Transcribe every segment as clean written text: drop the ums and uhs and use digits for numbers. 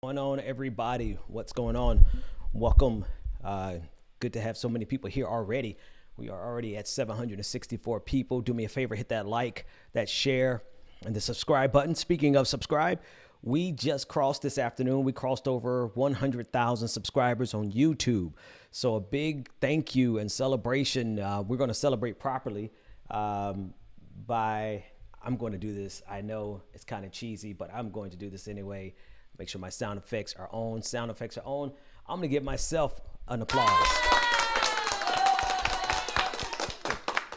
Going on, everybody? What's going on? Welcome. Good to have so many people here already. We are already at 764 people. Do me a favor, hit that like, that share, and the subscribe button. Speaking of subscribe, we just crossed this afternoon. We crossed over 100,000 subscribers on YouTube. So a big thank you and celebration. We're going to celebrate properly by, I'm going to do this. I know it's kind of cheesy, but I'm going to do this anyway. Make sure my sound effects are on. Sound effects are on. I'm going to give myself an applause.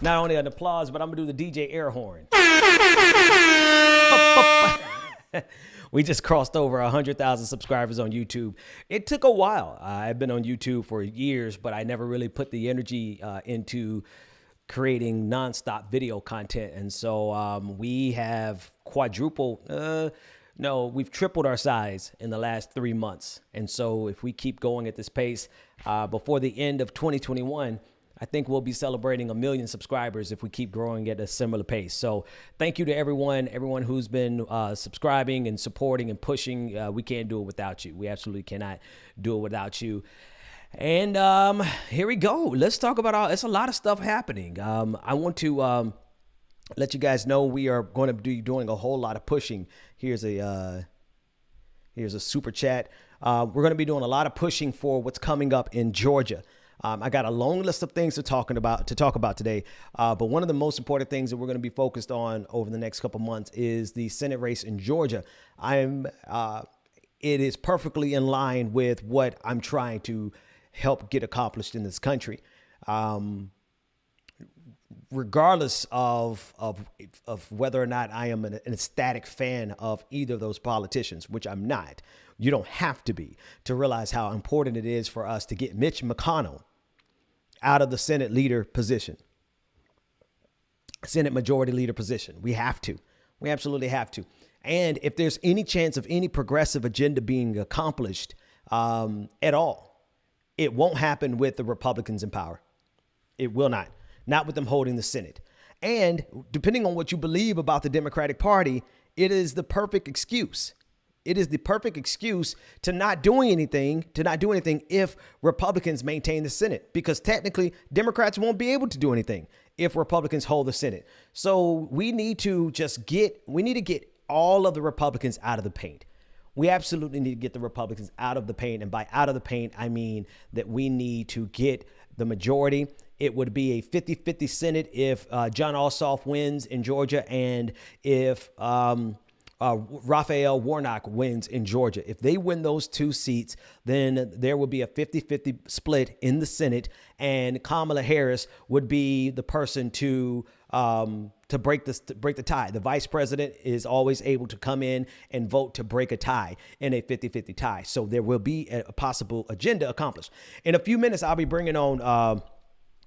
Not only an applause, but I'm going to do the DJ air horn. We just crossed over 100,000 subscribers on YouTube. It took a while. I've been on YouTube for years, but I never really put the energy into creating nonstop video content. And so we have quadrupled, we've tripled our size in the last 3 months. And so if we keep going at this pace, before the end of 2021, I think we'll be celebrating 1 million subscribers if we keep growing at a similar pace. So thank you to everyone who's been subscribing and supporting and pushing. We can't do it without you. We absolutely cannot do it without you. And here we go. Let's talk about it's a lot of stuff happening. I want to let you guys know we are going to be doing a whole lot of pushing. Here's a super chat. We're going to be doing a lot of pushing for what's coming up in Georgia. I got a long list of things to talk about today, but one of the most important things that we're going to be focused on over the next couple months is the Senate race in Georgia. It is perfectly in line with what I'm trying to help get accomplished in this country. Regardless of whether or not I am an ecstatic fan of either of those politicians, which I'm not. You don't have to be to realize how important it is for us to get Mitch McConnell out of the Senate leader position, Senate majority leader position. We have to. We absolutely have to. And if there's any chance of any progressive agenda being accomplished at all, it won't happen with the Republicans in power. It will not. Not with them holding the Senate. And depending on what you believe about the Democratic Party, it is the perfect excuse. It is the perfect excuse to not do anything if Republicans maintain the Senate, because technically Democrats won't be able to do anything if Republicans hold the Senate. So we need to get all of the Republicans out of the paint. We absolutely need to get the Republicans out of the paint. And by out of the paint, I mean that we need to get the majority. It would be a 50-50 Senate if John Ossoff wins in Georgia and if Raphael Warnock wins in Georgia. If they win those two seats, then there will be a 50-50 split in the Senate, and Kamala Harris would be the person to break the tie. The vice president is always able to come in and vote to break a tie in a 50-50 tie. So there will be a possible agenda accomplished. In a few minutes, I'll be bringing on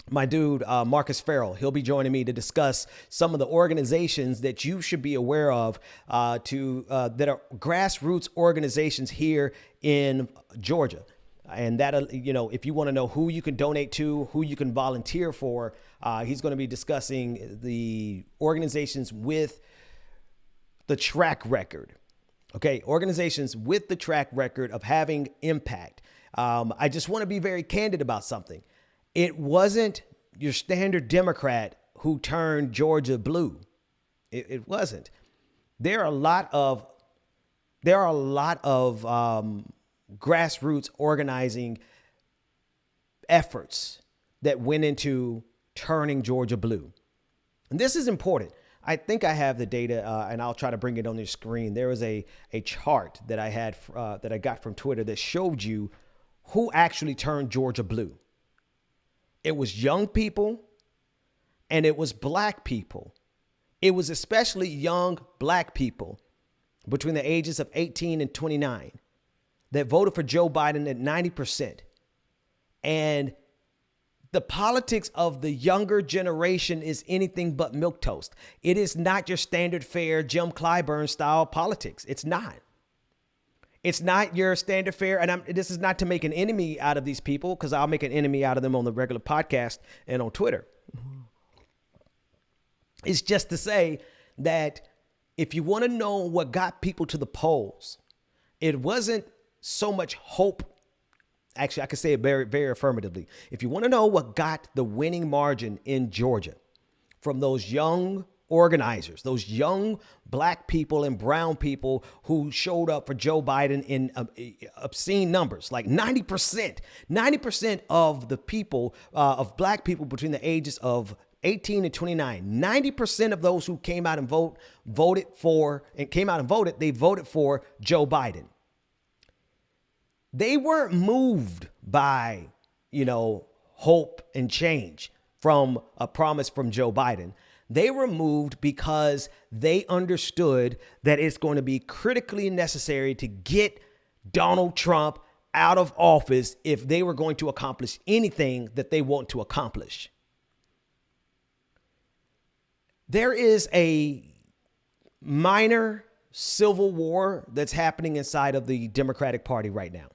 my dude, Marcus Farrell. He'll be joining me to discuss some of the organizations that you should be aware of that are grassroots organizations here in Georgia. And that, if you want to know who you can donate to, who you can volunteer for, he's going to be discussing the organizations with the track record. Okay, organizations with the track record of having impact. I just want to be very candid about something. It wasn't your standard Democrat who turned Georgia blue. It wasn't. There are a lot of grassroots organizing efforts that went into turning Georgia blue. And this is important. I think I have the data, and I'll try to bring it on your screen. There was a chart that I had that I got from Twitter that showed you who actually turned Georgia blue. It was young people and it was black people. It was especially young black people between the ages of 18 and 29 that voted for Joe Biden at 90%. And the politics of the younger generation is anything but milquetoast. It is not your standard fare Jim Clyburn style politics. It's not. It's not your standard fare. And this is not to make an enemy out of these people, because I'll make an enemy out of them on the regular podcast and on Twitter. It's just to say that if you want to know what got people to the polls, it wasn't so much hope. Actually, I can say it very, very affirmatively. If you want to know what got the winning margin in Georgia from those young organizers, those young black people and brown people who showed up for Joe Biden in obscene numbers, like 90% of the people, of black people between the ages of 18 and 29, 90% of those who came out and voted for Joe Biden. They weren't moved by, hope and change from a promise from Joe Biden. They were moved because they understood that it's going to be critically necessary to get Donald Trump out of office if they were going to accomplish anything that they want to accomplish. There is a minor civil war that's happening inside of the Democratic Party right now.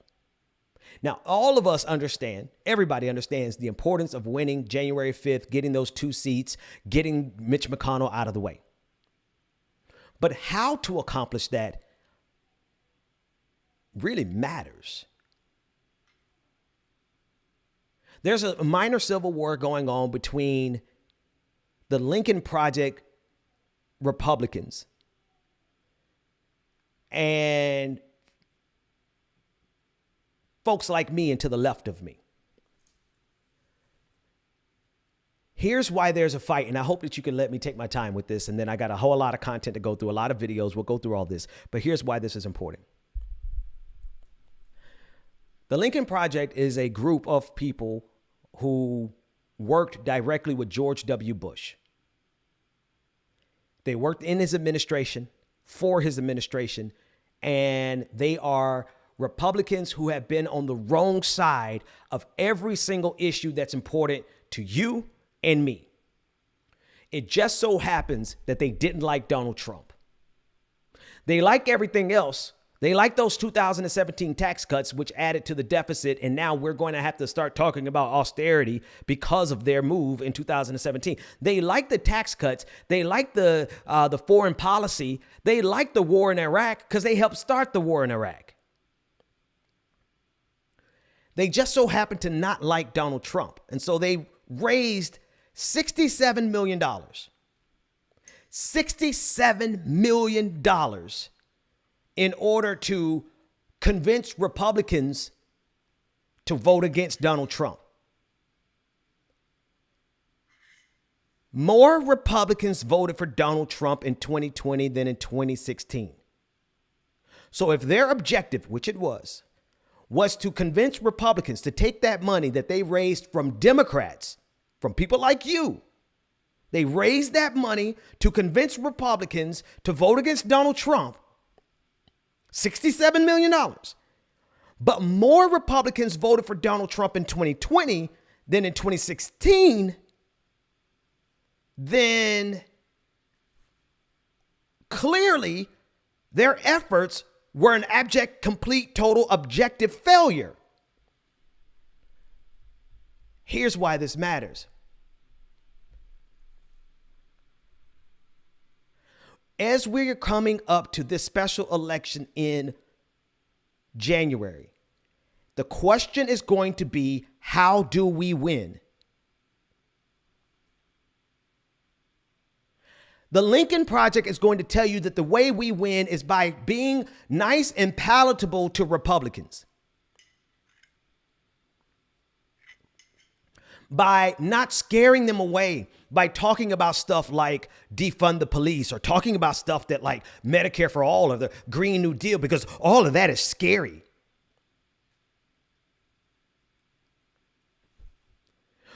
Now, all of us understand, everybody understands the importance of winning January 5th, getting those 2 seats, getting Mitch McConnell out of the way. But how to accomplish that really matters. There's a minor civil war going on between the Lincoln Project Republicans and folks like me and to the left of me. Here's why there's a fight, and I hope that you can let me take my time with this, and then I got a whole lot of content to go through, a lot of videos. We'll go through all this, but here's why this is important. The Lincoln Project is a group of people who worked directly with George W. Bush. They worked in his administration, for his administration, and they are Republicans who have been on the wrong side of every single issue that's important to you and me. It just so happens that they didn't like Donald Trump. They like everything else. They like those 2017 tax cuts, which added to the deficit. And now we're going to have to start talking about austerity because of their move in 2017. They like the tax cuts. They like the foreign policy. They like the war in Iraq because they helped start the war in Iraq. They just so happen to not like Donald Trump. And so they raised $67 million. $67 million in order to convince Republicans to vote against Donald Trump. More Republicans voted for Donald Trump in 2020 than in 2016. So if their objective, which it was to convince Republicans to take that money that they raised from Democrats, from people like you, they raised that money to convince Republicans to vote against Donald Trump, $67 million. But more Republicans voted for Donald Trump in 2020 than in 2016. Then clearly their efforts were an abject, complete, total, objective failure. Here's why this matters. As we're coming up to this special election in January, the question is going to be, how do we win? The Lincoln Project is going to tell you that the way we win is by being nice and palatable to Republicans. By not scaring them away, by talking about stuff like defund the police or talking about stuff that like Medicare for all or the Green New Deal, because all of that is scary.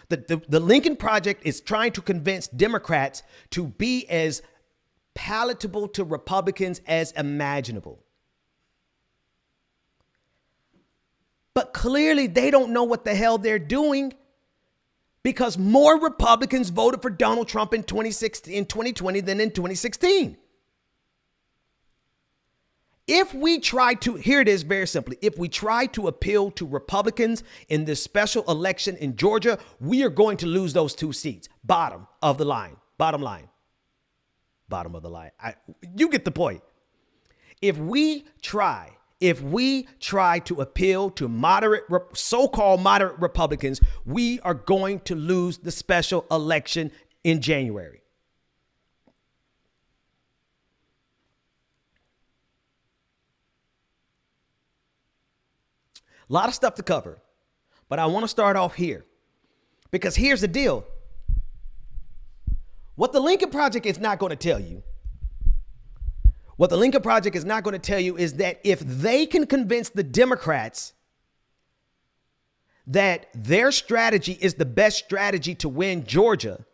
The Lincoln Project is trying to convince Democrats to be as palatable to Republicans as imaginable. But clearly they don't know what the hell they're doing, because more Republicans voted for Donald Trump in 2020 than in 2016. If we try to, here it is very simply, if we try to appeal to Republicans in this special election in Georgia, we are going to lose those 2 seats. Bottom of the line. Bottom line. Bottom of the line. You get the point. If we if we try to appeal to so-called moderate Republicans, we are going to lose the special election in January. A lot of stuff to cover, but I want to start off here because here's the deal. What the Lincoln Project is not going to tell you, is that if they can convince the Democrats that their strategy is the best strategy to win Georgia,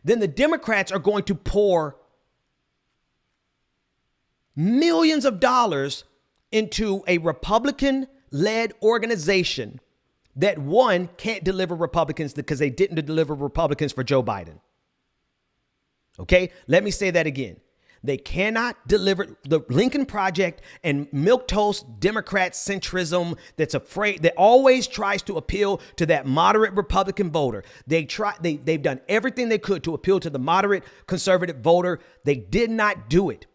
then the Democrats are going to pour millions of dollars into a Republican-led organization that, one, can't deliver Republicans because they didn't deliver Republicans for Joe Biden. Okay, let me say that again. They cannot deliver the Lincoln Project and milquetoast Democrat centrism that always tries to appeal to that moderate Republican voter. They've done everything they could to appeal to the moderate conservative voter. They did not do it.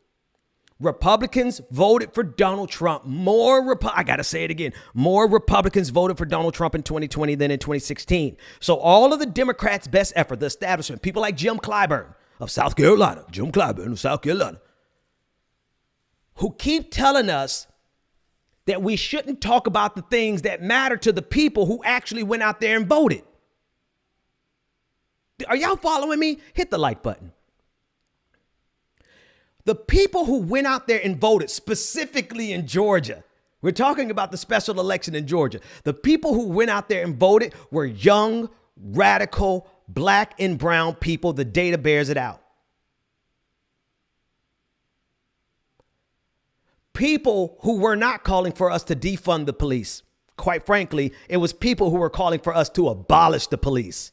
Republicans voted for Donald Trump. I got to say it again. More Republicans voted for Donald Trump in 2020 than in 2016. So all of the Democrats' best effort, the establishment, people like Jim Clyburn of South Carolina, who keep telling us that we shouldn't talk about the things that matter to the people who actually went out there and voted. Are y'all following me? Hit the like button. The people who went out there and voted, specifically in Georgia, we're talking about the special election in Georgia. The people who went out there and voted were young, radical, black and brown people. The data bears it out. People who were not calling for us to defund the police. Quite frankly, it was people who were calling for us to abolish the police.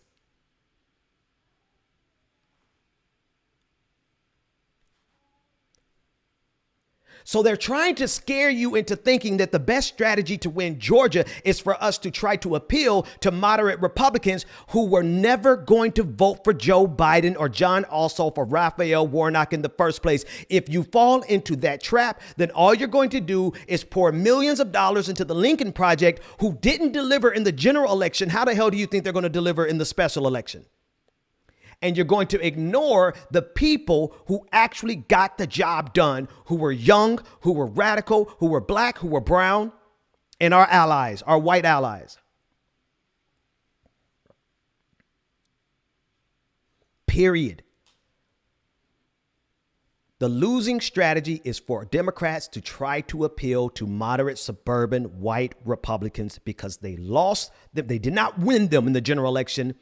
So they're trying to scare you into thinking that the best strategy to win Georgia is for us to try to appeal to moderate Republicans who were never going to vote for Joe Biden or John Ossoff or Raphael Warnock in the first place. If you fall into that trap, then all you're going to do is pour millions of dollars into the Lincoln Project, who didn't deliver in the general election. How the hell do you think they're going to deliver in the special election? And you're going to ignore the people who actually got the job done, who were young, who were radical, who were black, who were brown, and our allies, our white allies. Period. The losing strategy is for Democrats to try to appeal to moderate suburban white Republicans because they lost them. They did not win them in the general election.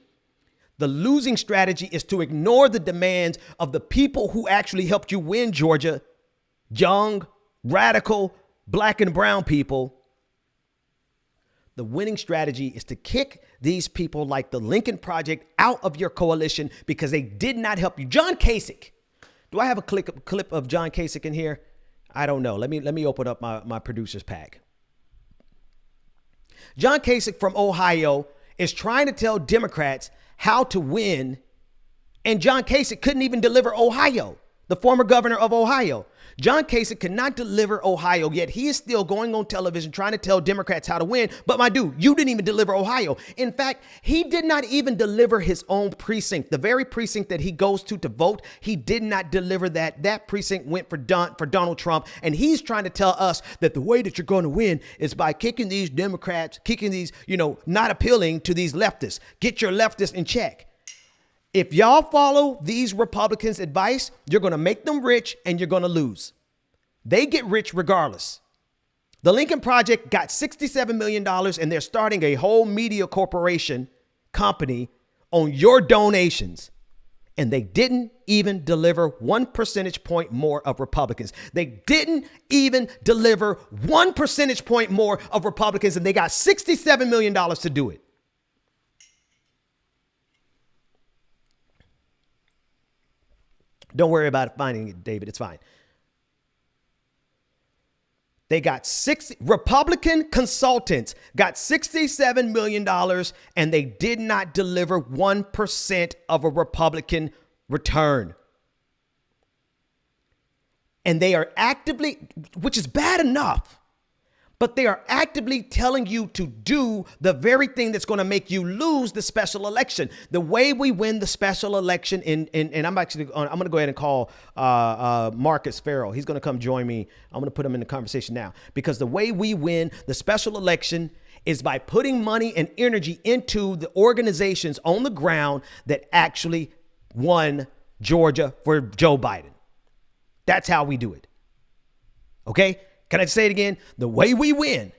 The losing strategy is to ignore the demands of the people who actually helped you win Georgia, young, radical, black and brown people. The winning strategy is to kick these people like the Lincoln Project out of your coalition because they did not help you. John Kasich. Do I have a clip of John Kasich in here? I don't know. Let me open up my producer's pack. John Kasich from Ohio is trying to tell Democrats how to win, and John Kasich couldn't even deliver Ohio, the former governor of Ohio. John Kasich could not deliver Ohio, yet he is still going on television trying to tell Democrats how to win. But my dude, you didn't even deliver Ohio. In fact, he did not even deliver his own precinct. The very precinct that he goes to vote, he did not deliver that. That precinct went for Donald Trump. And he's trying to tell us that the way that you're going to win is by kicking these Democrats, kicking these, not appealing to these leftists. Get your leftists in check. If y'all follow these Republicans' advice, you're going to make them rich and you're going to lose. They get rich regardless. The Lincoln Project got $67 million and they're starting a whole media corporation company on your donations. And they didn't even deliver 1 percentage point more of Republicans. They didn't even deliver 1 percentage point more of Republicans, and they got $67 million to do it. Don't worry about finding it, David. It's fine. They got Republican consultants got $67 million, and they did not deliver 1% of a Republican return. And they are actively, which is bad enough, but they are actively telling you to do the very thing that's going to make you lose the special election. The way we win the special election and I'm going to go ahead and call Marcus Farrell. He's going to come join me. I'm going to put him in the conversation now, because the way we win the special election is by putting money and energy into the organizations on the ground that actually won Georgia for Joe Biden. That's how we do it. Okay? Can I say it again? The way we win.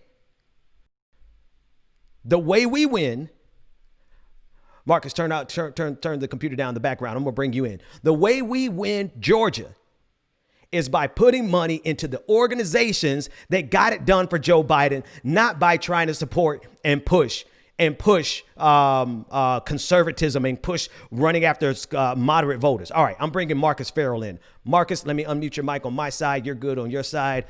Marcus, turn the computer down in the background. I'm going to bring you in. The way we win Georgia is by putting money into the organizations that got it done for Joe Biden, not by trying to support and push conservatism and push running after moderate voters. All right, I'm bringing Marcus Farrell in. Marcus, let me unmute your mic on my side. You're good on your side.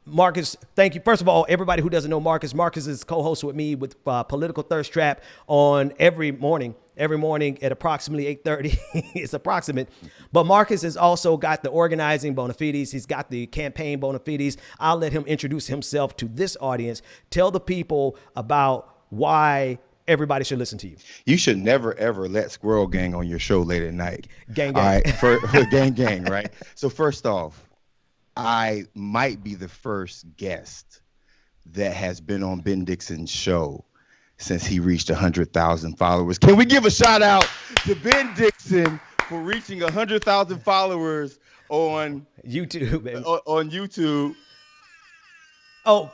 Marcus, thank you. First of all, everybody who doesn't know Marcus is co-host with me with Political Thirst Trap on every morning at approximately 8:30. It's approximate. But Marcus has also got the organizing bona fides. He's got the campaign bona fides. I'll let him introduce himself to this audience. Tell the people about why everybody should listen to you. You should never, ever let Squirrel Gang on your show late at night. Gang. All right, gang, right? So first off, I might be the first guest that has been on Ben Dixon's show since he reached 100,000 followers. Can we give a shout out to Ben Dixon for reaching 100,000 followers on YouTube? On YouTube. Oh,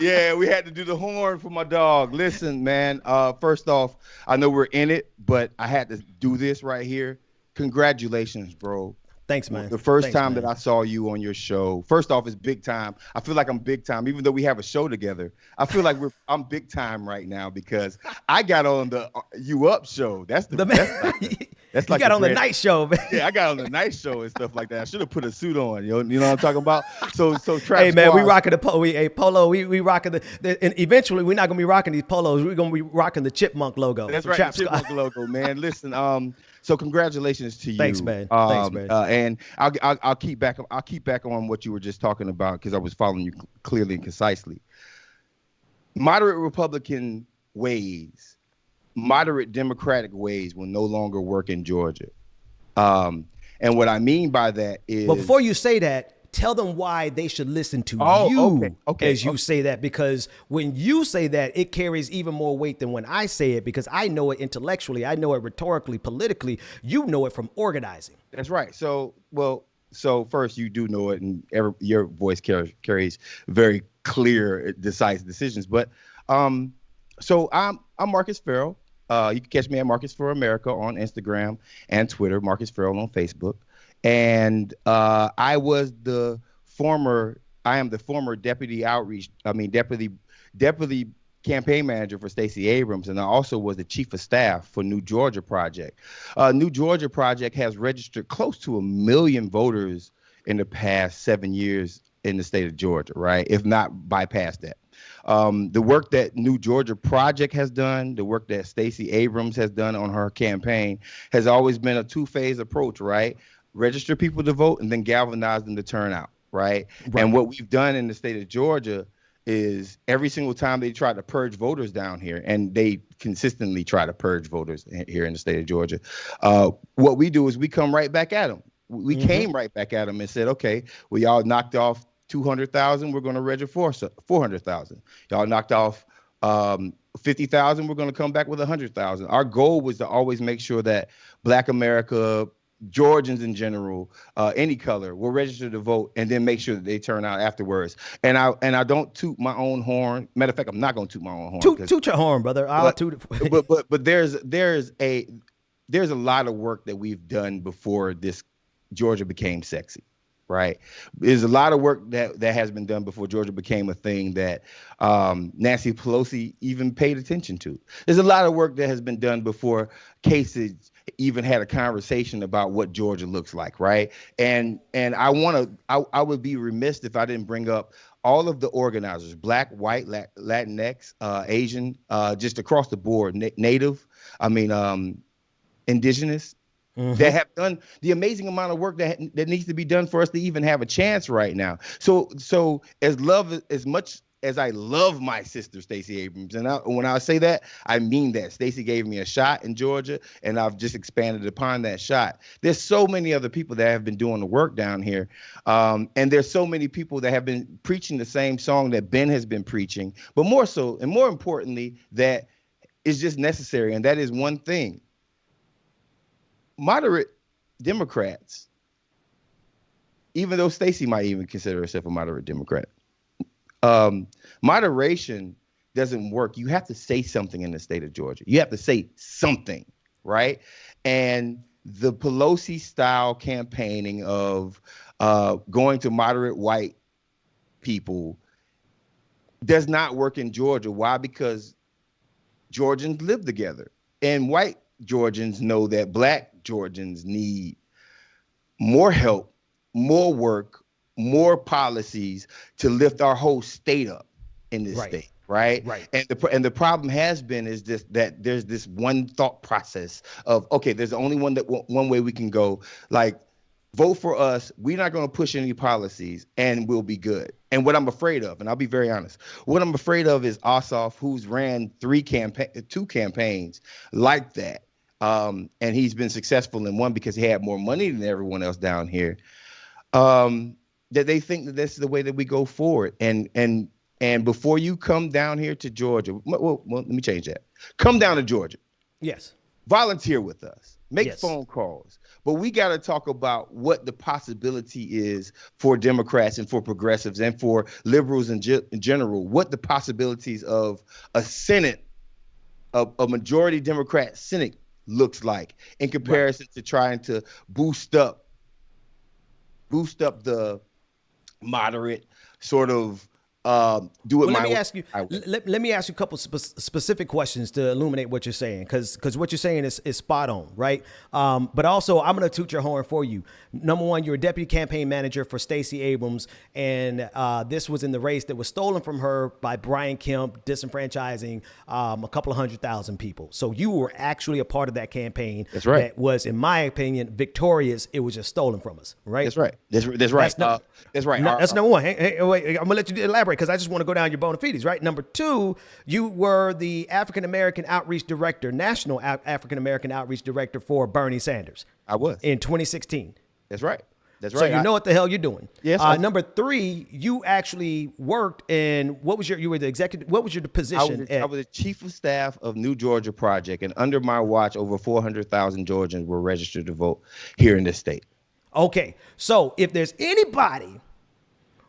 yeah, we had to do the horn for my dog. Listen, man, first off, I know we're in it, but I had to do this right here. Congratulations, bro. Thanks, man. The first time that I saw you on your show, first off, it's big time. I feel like I'm big time, even though we have a show together. I feel like I'm big time right now because I got on the You Up show. That's like you got on the night show, man. Yeah, I got on the night show and stuff like that. I should have put a suit on. You know what I'm talking about? So Trap Hey, man, Squad, we rocking the polo. We rocking and eventually we're not gonna be rocking these polos. We're gonna be rocking the Chipmunk logo. That's right, the Chipmunk logo, man. Listen, so congratulations to you. Thanks, man. Thanks, man. And I'll keep back on what you were just talking about because I was following you clearly and concisely. Moderate Republican ways, moderate Democratic ways will no longer work in Georgia. And what I mean by that is, well, before you say that, tell them why they should listen to you as you say that, because when you say that, it carries even more weight than when I say it, because I know it intellectually, I know it rhetorically, politically, you know it from organizing. That's right. So first, you do know it, and your voice carries very clear, decisive decisions. But so I'm Marcus Farrell. You can catch me at Marcus for America on Instagram and Twitter, Marcus Farrell on Facebook. And I am the former deputy campaign manager for Stacey Abrams, and I also was the chief of staff for New Georgia Project. New Georgia Project has registered close to 1 million voters in the past 7 years in the state of Georgia, right? If not bypassed that. The work that New Georgia Project has done, the work that Stacey Abrams has done on her campaign has always been a two-phase approach, right? Register people to vote and then galvanize them to turn out, right? And what we've done in the state of Georgia is every single time they try to purge voters down here, and they consistently try to purge voters here in the state of Georgia, what we do is we come right back at them. We came right back at them and said, okay, well, y'all knocked off 200,000, we're going to register 400,000. Y'all knocked off 50,000, we're going to come back with 100,000. Our goal was to always make sure that Black America, Georgians in general, any color, will register to vote and then make sure that they turn out afterwards. And I don't toot my own horn. Matter of fact, I'm not going to toot my own horn. Toot your horn, brother. I'll toot it. But there's a lot of work that we've done before this Georgia became sexy. Right. There's a lot of work that has been done before Georgia became a thing that Nancy Pelosi even paid attention to. There's a lot of work that has been done before Kasich even had a conversation about what Georgia looks like. Right. And I would be remiss if I didn't bring up all of the organizers, Black, white, Latinx, Asian, just across the board, Native, indigenous, that have done the amazing amount of work that needs to be done for us to even have a chance right now. So as much as I love my sister, Stacey Abrams, and when I say that, I mean that. Stacey gave me a shot in Georgia, and I've just expanded upon that shot. There's so many other people that have been doing the work down here, and there's so many people that have been preaching the same song that Ben has been preaching, but more so, and more importantly, that is just necessary, and that is one thing. Moderate Democrats, even though Stacey might even consider herself a moderate Democrat, moderation doesn't work. You have to say something in the state of Georgia. You have to say something, right? And the Pelosi style campaigning of going to moderate white people does not work in Georgia. Why? Because Georgians live together, and white Georgians know that black Georgians need more help, more work, more policies to lift our whole state up in this state, right? And the problem has been is this, that there's this one thought process of, okay, there's only one way we can go, like, vote for us. We're not going to push any policies, and we'll be good. And what I'm afraid of, and I'll be very honest, what I'm afraid of is Ossoff, who's ran two campaigns like that, and he's been successful in one because he had more money than everyone else down here. That they think that this is the way that we go forward. And before you come down here to Georgia, well, let me change that. Come down to Georgia. Yes. Volunteer with us. Make phone calls. But we got to talk about what the possibility is for Democrats and for progressives and for liberals in general, what the possibilities of a Senate, a majority Democrat Senate looks like in comparison to trying to boost up the moderate sort of do it. Well, let me ask you a couple specific questions to illuminate what you're saying, because what you're saying is spot on, right? But also, I'm going to toot your horn for you. Number one, you're a deputy campaign manager for Stacey Abrams, and this was in the race that was stolen from her by Brian Kemp, disenfranchising a couple of 100,000 people. So you were actually a part of that campaign. That's right. That was, in my opinion, victorious. It was just stolen from us, right? That's right. That's right. That's right. That's number one. Hey, wait, I'm going to let you elaborate, because I just want to go down your bona fides, right? Number two, you were the African-American Outreach Director, National African-American Outreach Director for Bernie Sanders. I was. In 2016. That's right. That's so right. So you know what the hell you're doing. Yes. Number three, you actually worked in, you were the executive, what was your position? I was the chief of staff of New Georgia Project, and under my watch, over 400,000 Georgians were registered to vote here in this state. Okay. So if there's anybody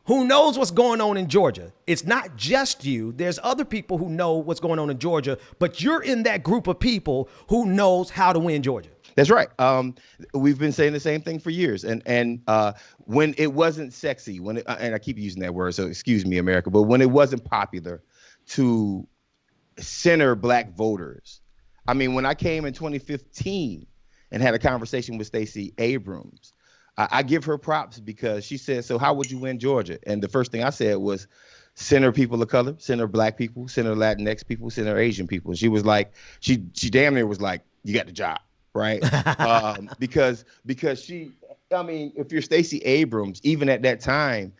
who knows what's going on in Georgia, it's not just you. There's other people who know what's going on in Georgia, but you're in that group of people who knows how to win Georgia. That's right. We've been saying the same thing for years. And when it wasn't sexy, and I keep using that word, so excuse me, America, but when it wasn't popular to center black voters. I mean, when I came in 2015 and had a conversation with Stacey Abrams, I give her props because she said, so how would you win Georgia? And the first thing I said was center people of color, center black people, center Latinx people, center Asian people. She was like, she damn near was like, you got the job, right? Because she, I mean, if you're Stacey Abrams, even at that time,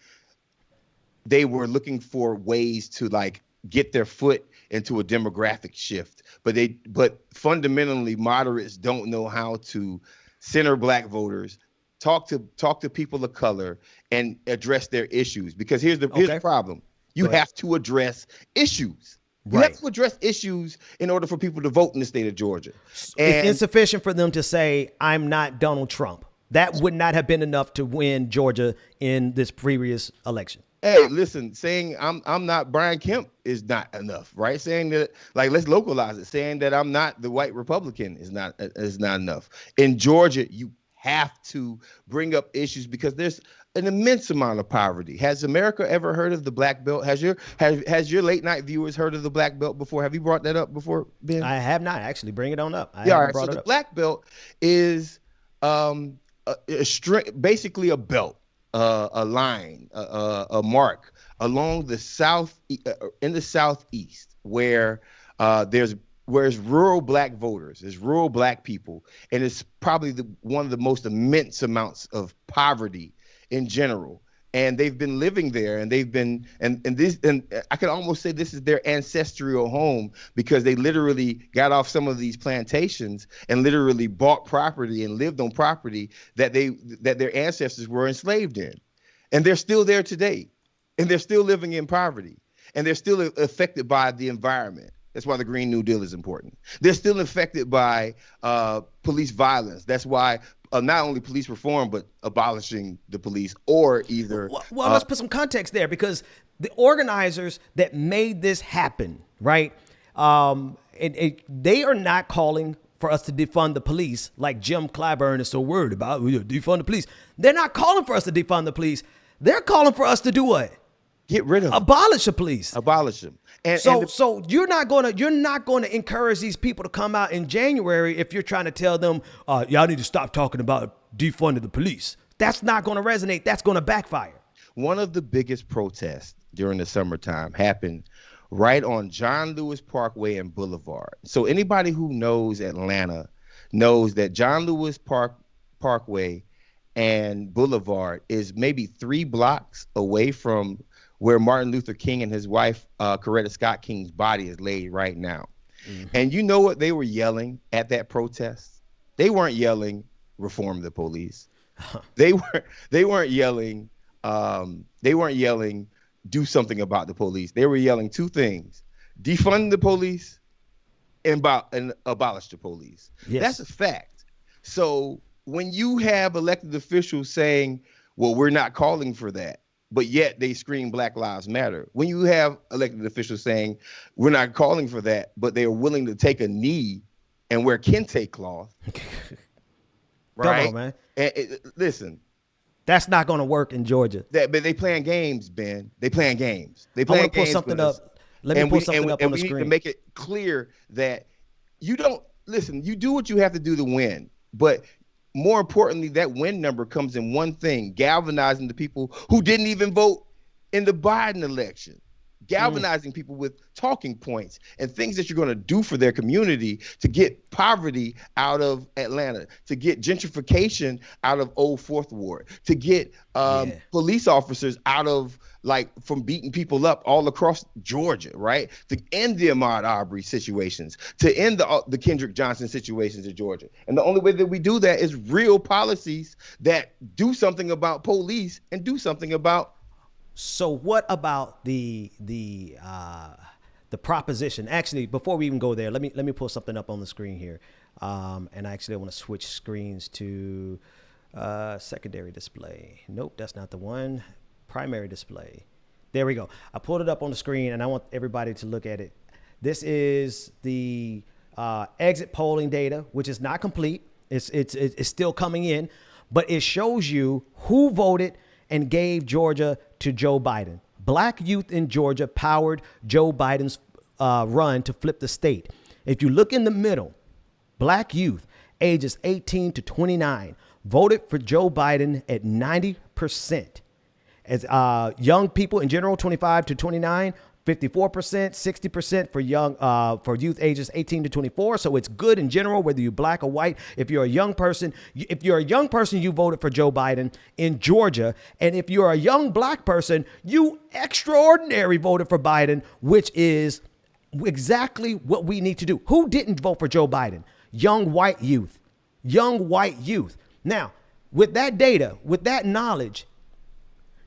they were looking for ways to like get their foot into a demographic shift. But fundamentally, moderates don't know how to center black voters, talk to people of color, and address their issues. Because here's the problem. You have to address issues. You have to address issues in order for people to vote in the state of Georgia. And it's insufficient for them to say, I'm not Donald Trump. That would not have been enough to win Georgia in this previous election. Hey, listen, saying I'm not Brian Kemp is not enough, right? Saying that, like, let's localize it. Saying that I'm not the white Republican is not enough. In Georgia, you have to bring up issues because there's an immense amount of poverty. Has America ever heard of the Black Belt? Has your late night viewers heard of the Black Belt before? Have you brought that up before, Ben? I have not. Actually, bring it on up. All right. So the Black Belt is basically a belt, a line, a mark along the south in the southeast where there's where it's rural black voters, it's rural black people, and it's probably one of the most immense amounts of poverty in general. And they've been living there, and they've been, and I can almost say this is their ancestral home, because they literally got off some of these plantations and literally bought property and lived on property that their ancestors were enslaved in. And they're still there today, and they're still living in poverty, and they're still affected by the environment. That's why the Green New Deal is important. They're still affected by police violence. That's why not only police reform, but abolishing the police, or either. Well, let's put some context there, because the organizers that made this happen, right? They are not calling for us to defund the police like Jim Clyburn is so worried about. Defund the police. They're not calling for us to defund the police. They're calling for us to do what? Get rid of them. Abolish the police. Abolish them. So you're not gonna encourage these people to come out in January if you're trying to tell them y'all need to stop talking about defunding the police. That's not going to resonate. That's going to backfire. One of the biggest protests during the summertime happened right on John Lewis Parkway and Boulevard. So anybody who knows Atlanta knows that John Lewis Parkway and Boulevard is maybe 3 blocks away from where Martin Luther King and his wife, Coretta Scott King's body is laid right now. Mm-hmm. And you know what they were yelling at that protest? They weren't yelling, reform the police. They weren't yelling, do something about the police. They were yelling 2 things: defund the police and abolish the police. Yes. That's a fact. So when you have elected officials saying, well, we're not calling for that, but yet they scream Black Lives Matter. When you have elected officials saying, we're not calling for that, but they are willing to take a knee and wear kente cloth. Right? Come on, man. Listen. That's not going to work in Georgia. But they playing games, Ben. They playing games. I want to pull something up. Let me pull something up on the screen. And we need to make it clear that you don't, listen, you do what you have to do to win. But more importantly, that win number comes in one thing: galvanizing the people who didn't even vote in the Biden election, galvanizing people with talking points and things that you're going to do for their community to get poverty out of Atlanta, to get gentrification out of Old Fourth Ward, to get police officers out of, from beating people up all across Georgia, right? To end the Ahmaud Arbery situations, to end the Kendrick Johnson situations in Georgia. And the only way that we do that is real policies that do something about police and do something about. So what about the proposition? Actually, before we even go there, let me pull something up on the screen here. And actually I want to switch screens to secondary display. Nope, that's not the one. Primary display. There we go. I pulled it up on the screen and I want everybody to look at it. This is the exit polling data, which is not complete. It's still coming in, but it shows you who voted and gave Georgia to Joe Biden. Black youth in Georgia powered Joe Biden's run to flip the state. If you look in the middle, black youth ages 18 to 29 voted for Joe Biden at 90%. As young people in general, 25 to 29, 54%, 60% for youth ages 18 to 24. So it's good in general, whether you're black or white. If you're a young person, you voted for Joe Biden in Georgia. And if you're a young black person, you extraordinary voted for Biden, which is exactly what we need to do. Who didn't vote for Joe Biden? Young white youth. Now, with that data, with that knowledge,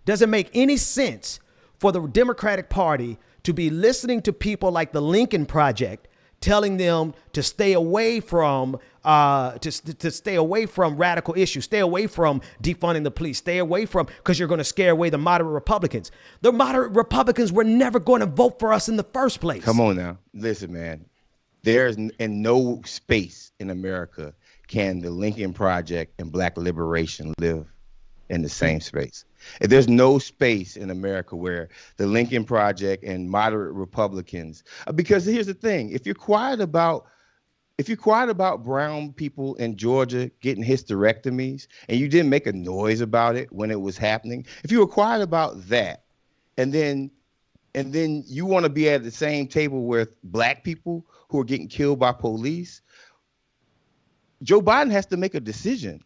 does it make any sense for the Democratic Party to be listening to people like the Lincoln Project, telling them to stay away from stay away from radical issues, stay away from defunding the police, stay away from, because you're going to scare away the moderate Republicans? The moderate Republicans were never going to vote for us in the first place. Come on now, listen, man. There's in no space in America can the Lincoln Project and Black liberation live in the same space. There's no space in America where the Lincoln Project and moderate Republicans, because here's the thing: if you're quiet about brown people in Georgia getting hysterectomies and you didn't make a noise about it when it was happening, if you were quiet about that, and then and then you want to be at the same table with black people who are getting killed by police. Joe Biden has to make a decision.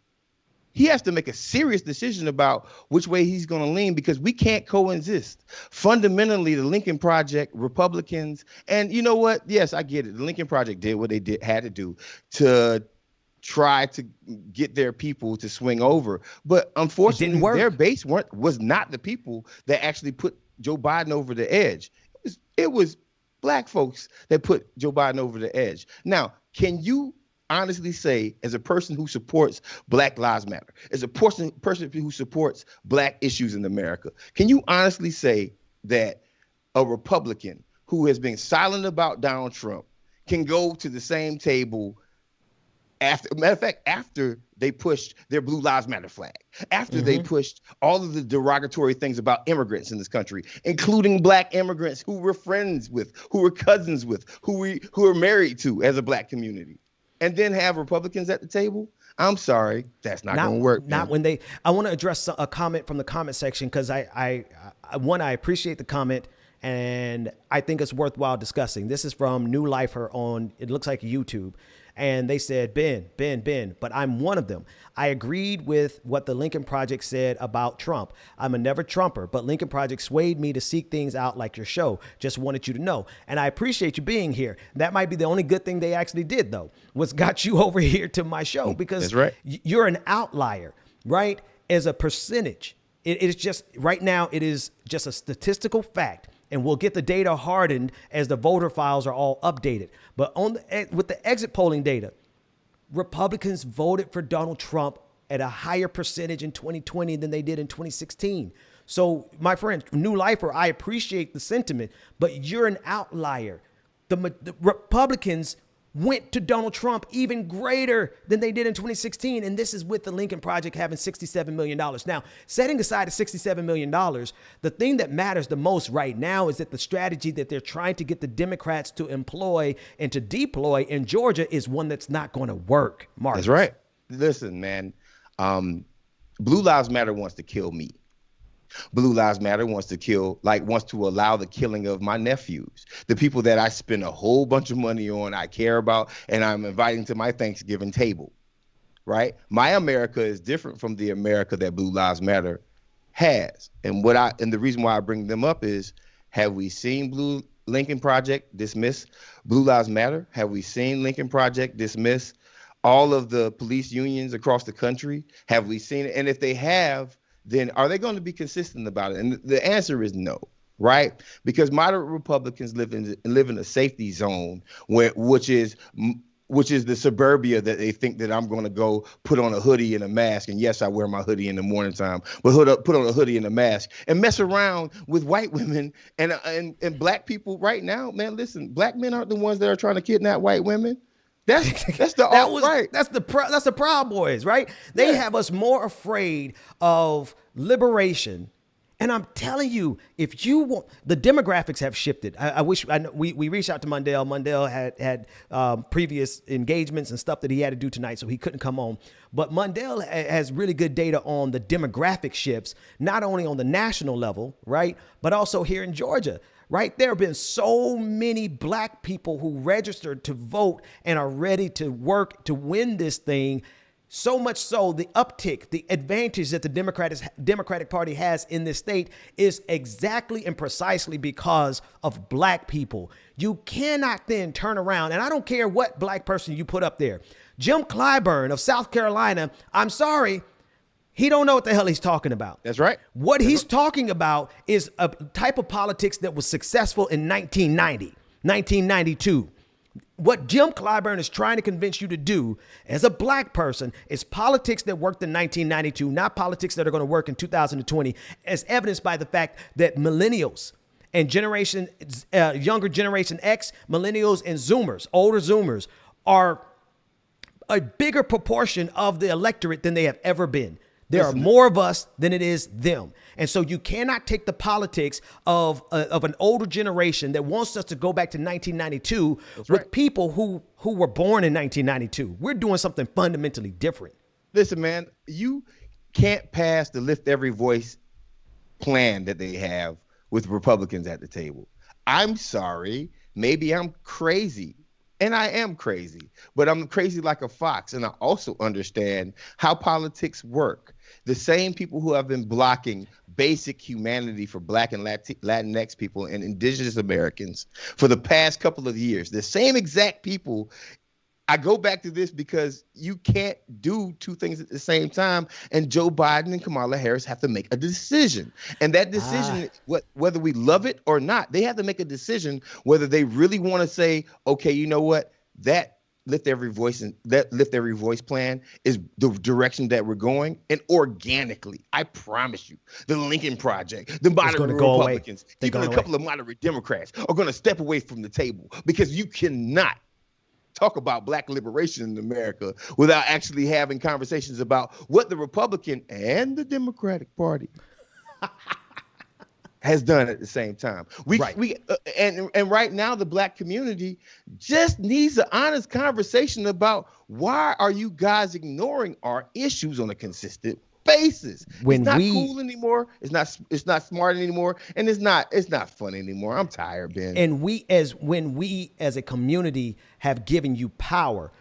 He has to make a serious decision about which way he's going to lean, because we can't coexist. Fundamentally, the Lincoln Project, Republicans, and you know what? Yes, I get it. The Lincoln Project did what they had to do to try to get their people to swing over. But unfortunately, their base was not the people that actually put Joe Biden over the edge. It was black folks that put Joe Biden over the edge. Now, can you honestly say, as a person who supports Black Lives Matter, as a person who supports black issues in America, can you honestly say that a Republican who has been silent about Donald Trump can go to the same table after they pushed their Blue Lives Matter flag, after they pushed all of the derogatory things about immigrants in this country, including black immigrants who we're friends with, who we're cousins with, who are married to as a black community, and then have Republicans at the table? I'm sorry, that's not going to work. Not when they. I want to address a comment from the comment section, because I appreciate the comment, and I think it's worthwhile discussing. This is from New Lifer on, it looks like YouTube. And they said, Ben, but I'm one of them. I agreed with what the Lincoln Project said about Trump. I'm a never Trumper, but Lincoln Project swayed me to seek things out like your show. Just wanted you to know. And I appreciate you being here. That might be the only good thing they actually did, though, was got you over here to my show, because you're an outlier, right? As a percentage. It is just, right now, it is just a statistical fact. And we'll get the data hardened as the voter files are all updated. But with the exit polling data, Republicans voted for Donald Trump at a higher percentage in 2020 than they did in 2016. So, my friend, New Lifer, I appreciate the sentiment, but you're an outlier. The Republicans went to Donald Trump even greater than they did in 2016. And this is with the Lincoln Project having $67 million. Now, setting aside the $67 million, the thing that matters the most right now is that the strategy that they're trying to get the Democrats to employ and to deploy in Georgia is one that's not going to work, Marcus. That's right. Listen, man, Blue Lives Matter wants to kill me. Blue Lives Matter wants to allow the killing of my nephews, the people that I spend a whole bunch of money on, I care about, and I'm inviting to my Thanksgiving table, right? My America is different from the America that Blue Lives Matter has. And the reason why I bring them up is, have we seen Lincoln Project dismiss Blue Lives Matter? Have we seen Lincoln Project dismiss all of the police unions across the country? Have we seen it? And if they have, then are they going to be consistent about it? And the answer is no, right? Because moderate Republicans live in a safety zone which is the suburbia that they think that I'm going to go put on a hoodie and a mask. And yes, I wear my hoodie in the morning time, but put on a hoodie and a mask and mess around with white women and black people right now. Man, listen, black men aren't the ones that are trying to kidnap white women. That's the alt-right. That's the Proud Boys, right? They have us more afraid of liberation. And I'm telling you, if you want, the demographics have shifted. We reached out to Mundell. Mundell had previous engagements and stuff that he had to do tonight, so he couldn't come on. But Mundell has really good data on the demographic shifts, not only on the national level, right, but also here in Georgia. Right? There have been so many black people who registered to vote and are ready to work to win this thing. So much so, the uptick, the advantage that the Democratic Party has in this state is exactly and precisely because of black people. You cannot then turn around, and I don't care what black person you put up there. Jim Clyburn of South Carolina, I'm sorry, he don't know what the hell he's talking about. That's right. What he's talking about is a type of politics that was successful in 1990, 1992. What Jim Clyburn is trying to convince you to do as a black person is politics that worked in 1992, not politics that are going to work in 2020, as evidenced by the fact that millennials and younger generation X, millennials and Zoomers, older Zoomers, are a bigger proportion of the electorate than they have ever been. There are more of us than it is them. And so you cannot take the politics of an older generation that wants us to go back to 1992 with people who were born in 1992. We're doing something fundamentally different. Listen, man, you can't pass the Lift Every Voice plan that they have with Republicans at the table. I'm sorry. Maybe I'm crazy. And I am crazy, but I'm crazy like a fox. And I also understand how politics work. The same people who have been blocking basic humanity for Black and Latinx people and indigenous Americans for the past couple of years, the same exact people. I go back to this because you can't do two things at the same time. And Joe Biden and Kamala Harris have to make a decision. And that decision, whether we love it or not, they have to make a decision whether they really want to say, okay, you know what, that lift every voice plan is the direction that we're going. And organically, I promise you, the Lincoln Project, the moderate Republicans, even a couple of moderate Democrats are going to step away from the table, because you cannot talk about Black liberation in America without actually having conversations about what the Republican and the Democratic Party has done at the same time. And right now the Black community just needs an honest conversation about, why are you guys ignoring our issues on a consistent basis? It's not cool anymore. It's not smart anymore, and it's not fun anymore. I'm tired, Ben. And when we as a community have given you power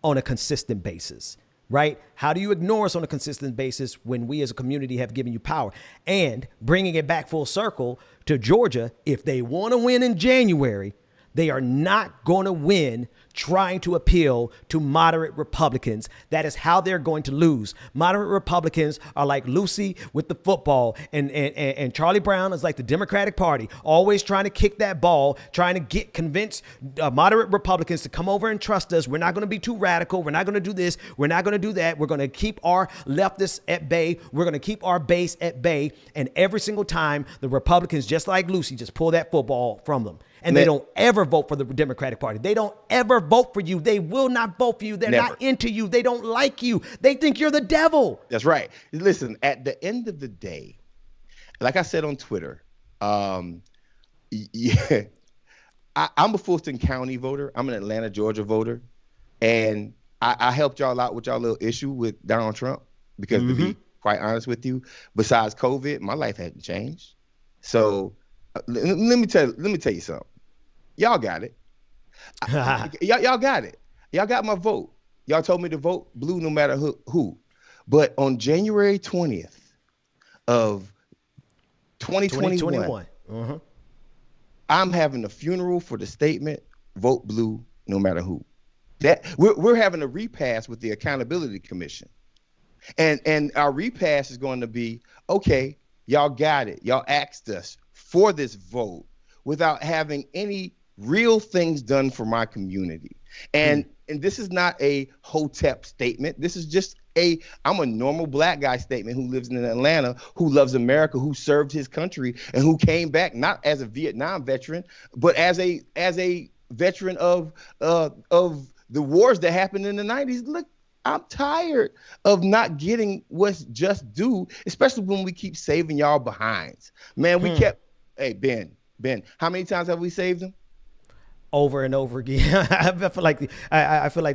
on a consistent basis, right? How do you ignore us on a consistent basis when we as a community have given you power? And bringing it back full circle to Georgia, if they want to win in January, they are not going to win trying to appeal to moderate Republicans. That is how they're going to lose. Moderate Republicans are like Lucy with the football, and Charlie Brown is like the Democratic Party, always trying to kick that ball, trying to convince moderate Republicans to come over and trust us. We're not going to be too radical. We're not going to do this. We're not going to do that. We're going to keep our leftists at bay. We're going to keep our base at bay. And every single time, the Republicans, just like Lucy, just pull that football from them. And they don't ever vote for the Democratic Party. They don't ever vote for you. They will not vote for you. They're not into you. They don't like you. They think you're the devil. That's right. Listen, at the end of the day, like I said on Twitter, I'm a Fulton County voter. I'm an Atlanta, Georgia voter. And I helped y'all out with y'all little issue with Donald Trump, because to be quite honest with you, besides COVID, my life hadn't changed. So let me tell you something. Y'all got it. Y'all got it. Y'all got my vote. Y'all told me to vote blue no matter who. But on January 20th of 2021, I'm having a funeral for the statement, vote blue no matter who. That we're having a repass with the Accountability Commission. And our repass is going to be, okay, y'all got it. Y'all asked us for this vote without having any real things done for my community. And this is not a Hotep statement. This is just I'm a normal Black guy statement who lives in Atlanta, who loves America, who served his country, and who came back not as a Vietnam veteran, but as a veteran of the wars that happened in the 90s. Look, I'm tired of not getting what's just due, especially when we keep saving y'all behinds. Man, we kept, hey, Ben, how many times have we saved them? Over and over again. I feel like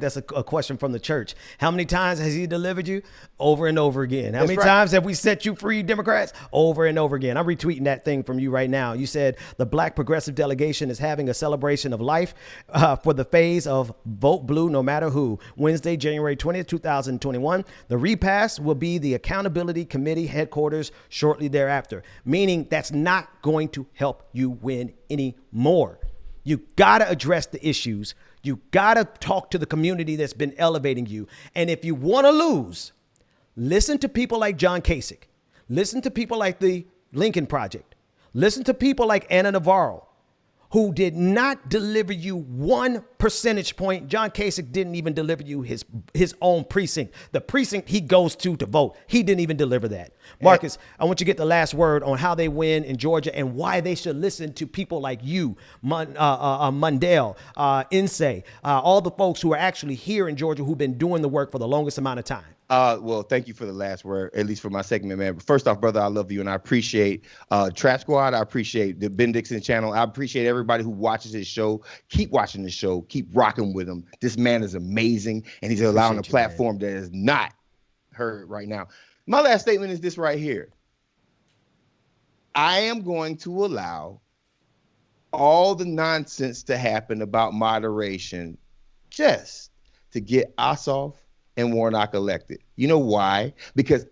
that's a question from the church. How many times has he delivered you? Over and over again. How many times have we set you free, Democrats? Over and over again. I'm retweeting that thing from you right now. You said the Black Progressive Delegation is having a celebration of life for the phase of vote blue no matter who. Wednesday, January 20th, 2021. The repass will be the Accountability Committee headquarters shortly thereafter, meaning that's not going to help you win anymore. You got to address the issues. You got to talk to the community that's been elevating you. And if you want to lose, listen to people like John Kasich. Listen to people like the Lincoln Project. Listen to people like Anna Navarro, who did not deliver you 1 percentage point. John Kasich didn't even deliver you his own precinct. The precinct he goes to vote. He didn't even deliver that. Marcus, I want you to get the last word on how they win in Georgia and why they should listen to people like you, Mundell, Insay, all the folks who are actually here in Georgia who've been doing the work for the longest amount of time. Well, thank you for the last word, at least for my segment, man. But first off, brother, I love you, and I appreciate Trap Squad. I appreciate the Ben Dixon channel. I appreciate everybody who watches his show. Keep watching the show. Keep rocking with him. This man is amazing, and he's allowing a platform that is not heard right now. My last statement is this right here. I am going to allow all the nonsense to happen about moderation just to get Ossoff and Warnock elected. You know why? Because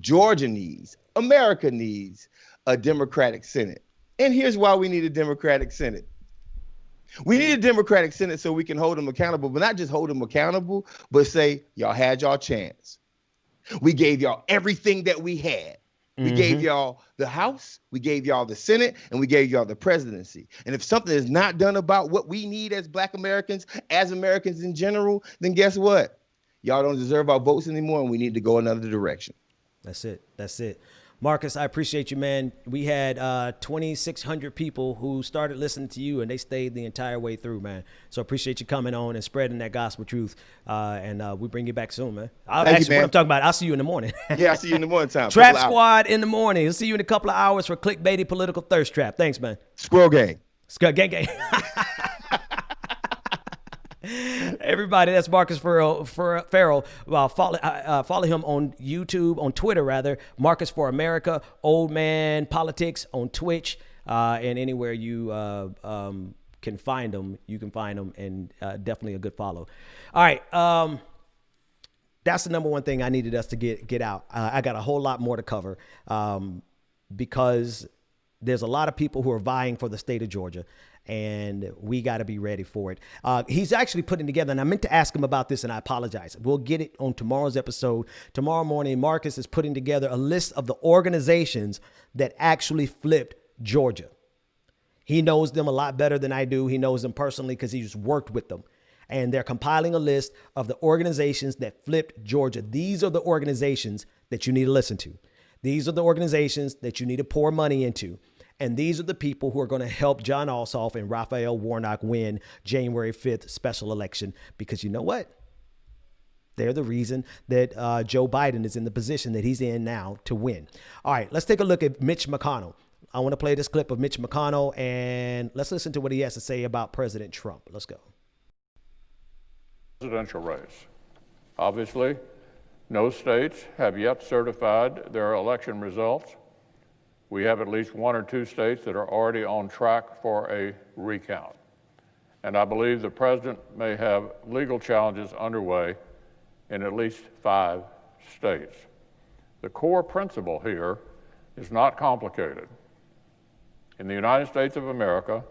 Georgia needs, America needs a Democratic Senate. And here's why we need a Democratic Senate. We need a Democratic Senate so we can hold them accountable, but not just hold them accountable, but say, y'all had y'all chance. We gave y'all everything that we had. We gave y'all the House, we gave y'all the Senate, and we gave y'all the presidency. And if something is not done about what we need as Black Americans, as Americans in general, then guess what? Y'all don't deserve our votes anymore, and we need to go another direction. That's it. That's it. Marcus, I appreciate you, man. We had 2,600 people who started listening to you, and they stayed the entire way through, man. So appreciate you coming on and spreading that gospel truth. And we bring you back soon, man. Thank you, man. What I'm talking about, I'll see you in the morning. Yeah, I'll see you in the morning time. Trap Squad in the morning. I'll see you in a couple of hours for clickbaity political thirst trap. Thanks, man. Squirrel gang. Gang. Everybody, that's Marcus Farrell. Follow him on YouTube, on Twitter rather. Marcus for America, Old Man Politics on Twitch, and anywhere you can find him, you can find him, and definitely a good follow. All right, that's the number one thing I needed us to get out. I got a whole lot more to cover because there's a lot of people who are vying for the state of Georgia, and we got to be ready for it. He's actually putting together, and I meant to ask him about this, and I apologize. We'll get it on tomorrow's episode. Tomorrow morning, Marcus is putting together a list of the organizations that actually flipped Georgia. He knows them a lot better than I do. He knows them personally because he's worked with them. And they're compiling a list of the organizations that flipped Georgia. These are the organizations that you need to listen to. These are the organizations that you need to pour money into. And these are the people who are going to help Jon Ossoff and Raphael Warnock win January 5th special election. Because you know what? They're the reason that Joe Biden is in the position that he's in now to win. All right, let's take a look at Mitch McConnell. I want to play this clip of Mitch McConnell, and let's listen to what he has to say about President Trump. Let's go. Presidential race. Obviously, no states have yet certified their election results. We have at least one or two states that are already on track for a recount. And I believe the president may have legal challenges underway in at least 5 states. The core principle here is not complicated. In the United States of America,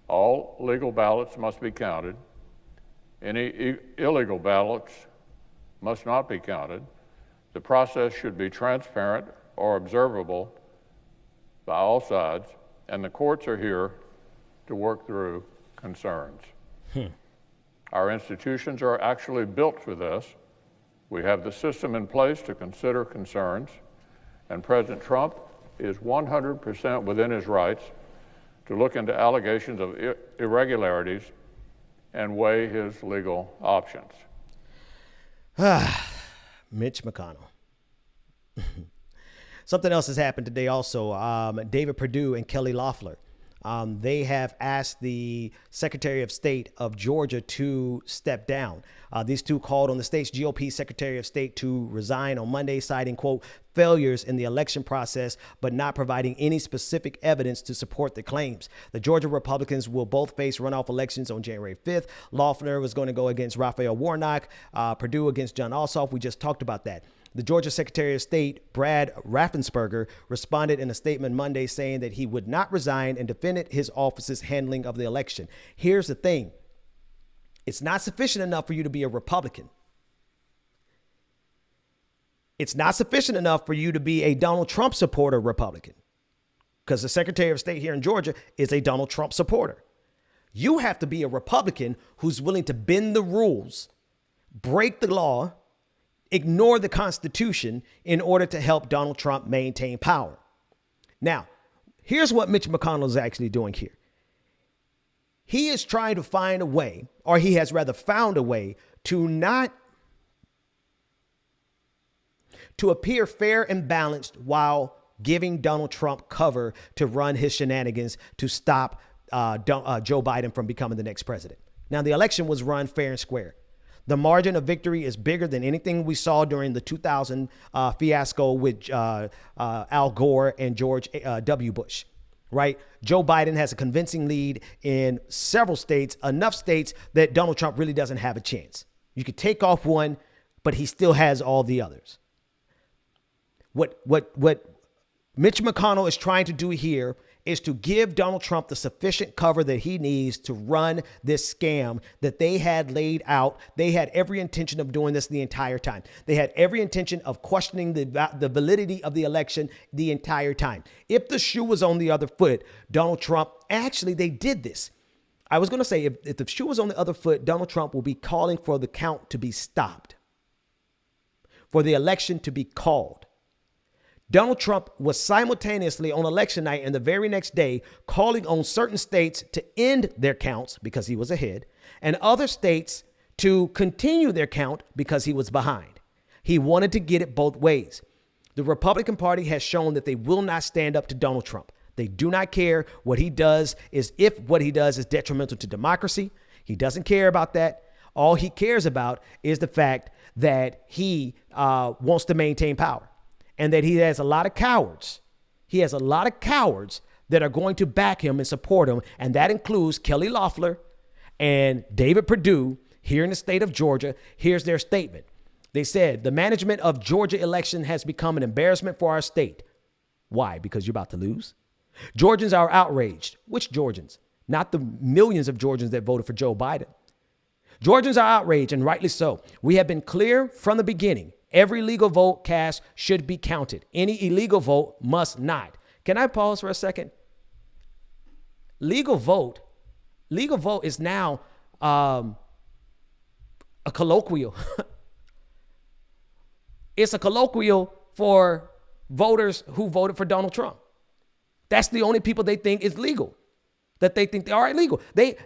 all legal ballots must be counted. Any illegal ballots must not be counted. The process should be transparent or observable by all sides, and the courts are here to work through concerns. Our institutions are actually built for this. We have the system in place to consider concerns, and President Trump is 100% within his rights to look into allegations of irregularities and weigh his legal options. Mitch McConnell. Something else has happened today also. David Perdue and Kelly Loeffler. They have asked the Secretary of State of Georgia to step down. These two called on the state's GOP Secretary of State to resign on Monday, citing, quote, failures in the election process, but not providing any specific evidence to support the claims. The Georgia Republicans will both face runoff elections on January 5th. Loeffler was going to go against Raphael Warnock, Perdue against Jon Ossoff. We just talked about that. The Georgia Secretary of State, Brad Raffensperger, responded in a statement Monday saying that he would not resign and defended his office's handling of the election. Here's the thing. It's not sufficient enough for you to be a Republican. It's not sufficient enough for you to be a Donald Trump supporter Republican, because the Secretary of State here in Georgia is a Donald Trump supporter. You have to be a Republican who's willing to bend the rules, break the law, ignore the Constitution in order to help Donald Trump maintain power. Now, here's what Mitch McConnell is actually doing here. He is trying to find a way, or he has rather found a way, to appear fair and balanced while giving Donald Trump cover to run his shenanigans to stop Joe Biden from becoming the next president. Now, the election was run fair and square. The margin of victory is bigger than anything we saw during the 2000 fiasco with Al Gore and George W. Bush, right? Joe Biden has a convincing lead in several states, enough states that Donald Trump really doesn't have a chance. You could take off one, but he still has all the others. What Mitch McConnell is trying to do here is to give Donald Trump the sufficient cover that he needs to run this scam that they had laid out. They had every intention of doing this the entire time. They had every intention of questioning the validity of the election the entire time. If the shoe was on the other foot, Donald Trump, actually, they did this. I was going to say, if the shoe was on the other foot, Donald Trump will be calling for the count to be stopped, for the election to be called. Donald Trump was simultaneously on election night and the very next day calling on certain states to end their counts because he was ahead and other states to continue their count because he was behind. He wanted to get it both ways. The Republican Party has shown that they will not stand up to Donald Trump. They do not care what he does if what he does is detrimental to democracy. He doesn't care about that. All he cares about is the fact that he wants to maintain power. And that he has a lot of cowards. He has a lot of cowards that are going to back him and support him. And that includes Kelly Loeffler and David Perdue here in the state of Georgia. Here's their statement. They said, the management of Georgia election has become an embarrassment for our state. Why? Because you're about to lose? Georgians are outraged. Which Georgians? Not the millions of Georgians that voted for Joe Biden. Georgians are outraged, and rightly so. We have been clear from the beginning. Every legal vote cast should be counted. Any illegal vote must not. Can I pause for a second? Legal vote is now a colloquial. It's a colloquial for voters who voted for Donald Trump. That's the only people they think is legal, that they think they are illegal.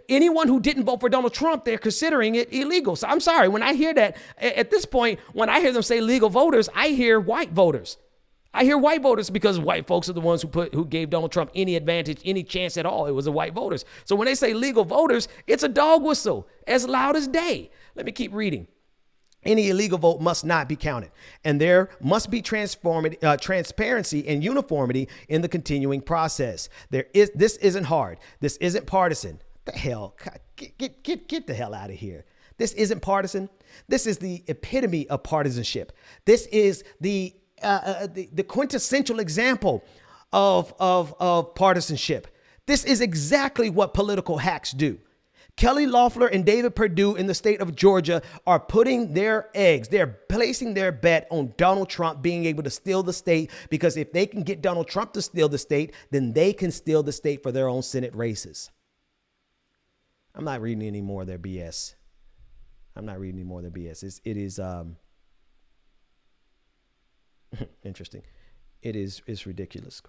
Anyone who didn't vote for Donald Trump, they're considering it illegal. So I'm sorry, when I hear that, at this point, when I hear them say legal voters, I hear white voters. I hear white voters because white folks are the ones who gave Donald Trump any advantage, any chance at all. It was the white voters. So when they say legal voters, it's a dog whistle as loud as day. Let me keep reading. Any illegal vote must not be counted. And there must be transparency and uniformity in the continuing process. This isn't hard. This isn't partisan. The hell? Get the hell out of here. This isn't partisan. This is the epitome of partisanship. This is the quintessential example of partisanship. This is exactly what political hacks do. Kelly Loeffler and David Perdue in the state of Georgia are putting their eggs, they're placing their bet on Donald Trump being able to steal the state, because if they can get Donald Trump to steal the state, then they can steal the state for their own Senate races. I'm not reading any more of their BS. It is interesting. It's ridiculous.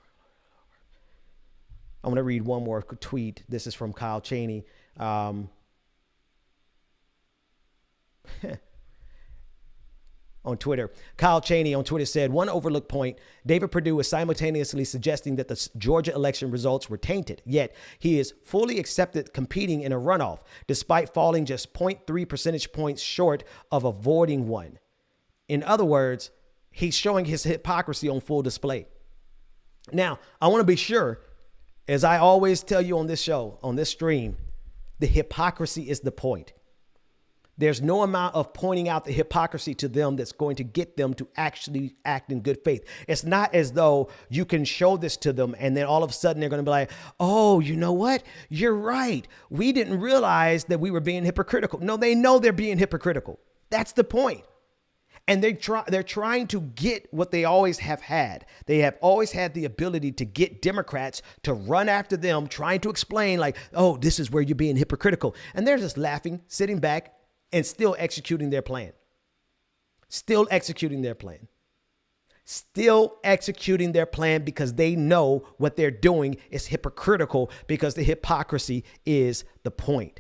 I'm going to read one more tweet. This is from Kyle Cheney. On Twitter, Kyle Cheney on Twitter said, one overlooked point, David Perdue is simultaneously suggesting that the Georgia election results were tainted, yet he is fully accepted competing in a runoff, despite falling just 0.3 percentage points short of avoiding one. In other words, he's showing his hypocrisy on full display. Now, I want to be sure, as I always tell you on this show, on this stream, the hypocrisy is the point. There's no amount of pointing out the hypocrisy to them that's going to get them to actually act in good faith. It's not as though you can show this to them and then all of a sudden they're going to be like, oh, you know what? You're right. We didn't realize that we were being hypocritical. No, they know they're being hypocritical. That's the point. And they're trying to get what they always have had. They have always had the ability to get Democrats to run after them, trying to explain like, oh, this is where you're being hypocritical. And they're just laughing, sitting back, and still executing their plan. Still executing their plan because they know what they're doing is hypocritical, because the hypocrisy is the point.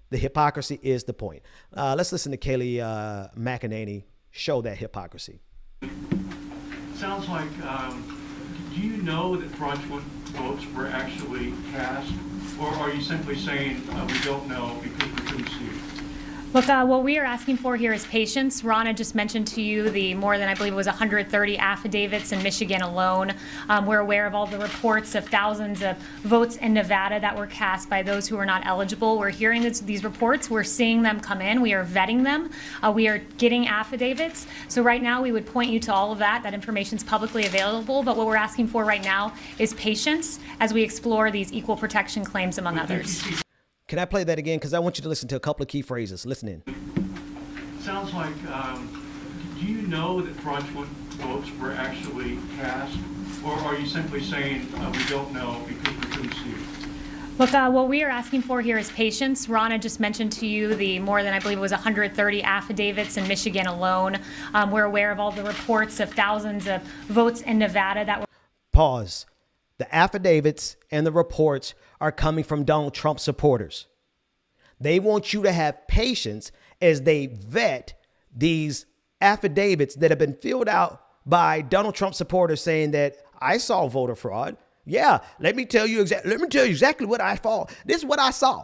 The hypocrisy is the point. Let's listen to Kayleigh McEnany show that hypocrisy. Sounds like, do you know that fraudulent votes were actually cast? Or are you simply saying we don't know because we couldn't see it? Look, what we are asking for here is patience. Rana just mentioned to you the more than, I believe it was 130 affidavits in Michigan alone. We're aware of all the reports of thousands of votes in Nevada that were cast by those who are not eligible. We're hearing these reports. We're seeing them come in. We are vetting them. We are getting affidavits. So right now we would point you to all of that. That information is publicly available. But what we're asking for right now is patience as we explore these equal protection claims, among others. Can I play that again? Because I want you to listen to a couple of key phrases. Listen in. Sounds like, do you know that fraudulent votes were actually cast? Or are you simply saying we don't know because we couldn't see it? Look, what we are asking for here is patience. Rana just mentioned to you the more than, I believe it was 130 affidavits in Michigan alone. We're aware of all the reports of thousands of votes in Nevada that were... Pause. The affidavits and the reports are coming from Donald Trump supporters. They want you to have patience as they vet these affidavits that have been filled out by Donald Trump supporters saying that I saw voter fraud. Yeah, let me tell you exactly what I saw. This is what I saw.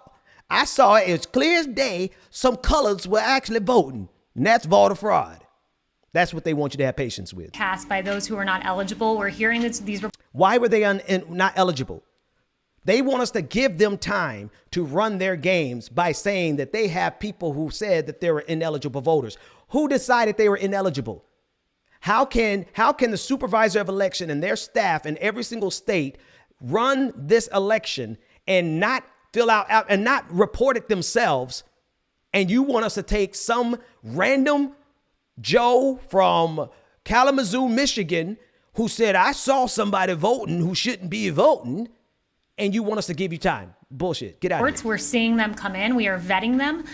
I saw it as clear as day. Some colors were actually voting, and that's voter fraud. That's what they want you to have patience with. Cast by those who are not eligible. We're hearing these. Why were they not eligible? They want us to give them time to run their games by saying that they have people who said that they were ineligible voters. Who decided they were ineligible? How can the supervisor of election and their staff in every single state run this election and not fill out and not report it themselves? And you want us to take some random Joe from Kalamazoo, Michigan, who said, I saw somebody voting who shouldn't be voting, and you want us to give you time? Bullshit. Get out of here. We're seeing them come in. We are vetting them.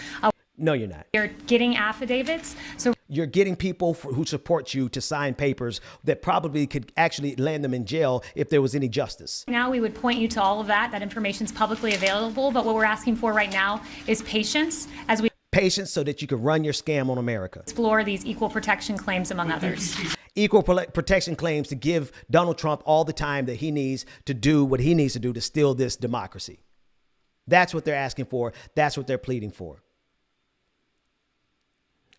No, you're not. You're getting affidavits. So you're getting people who support you to sign papers that probably could actually land them in jail if there was any justice. Now we would point you to all of that. That information is publicly available. But what we're asking for right now is patience as we... Patience so that you can run your scam on America. Explore these equal protection claims, among others. Equal protection claims to give Donald Trump all the time that he needs to do what he needs to do to steal this democracy. That's what they're asking for. That's what they're pleading for.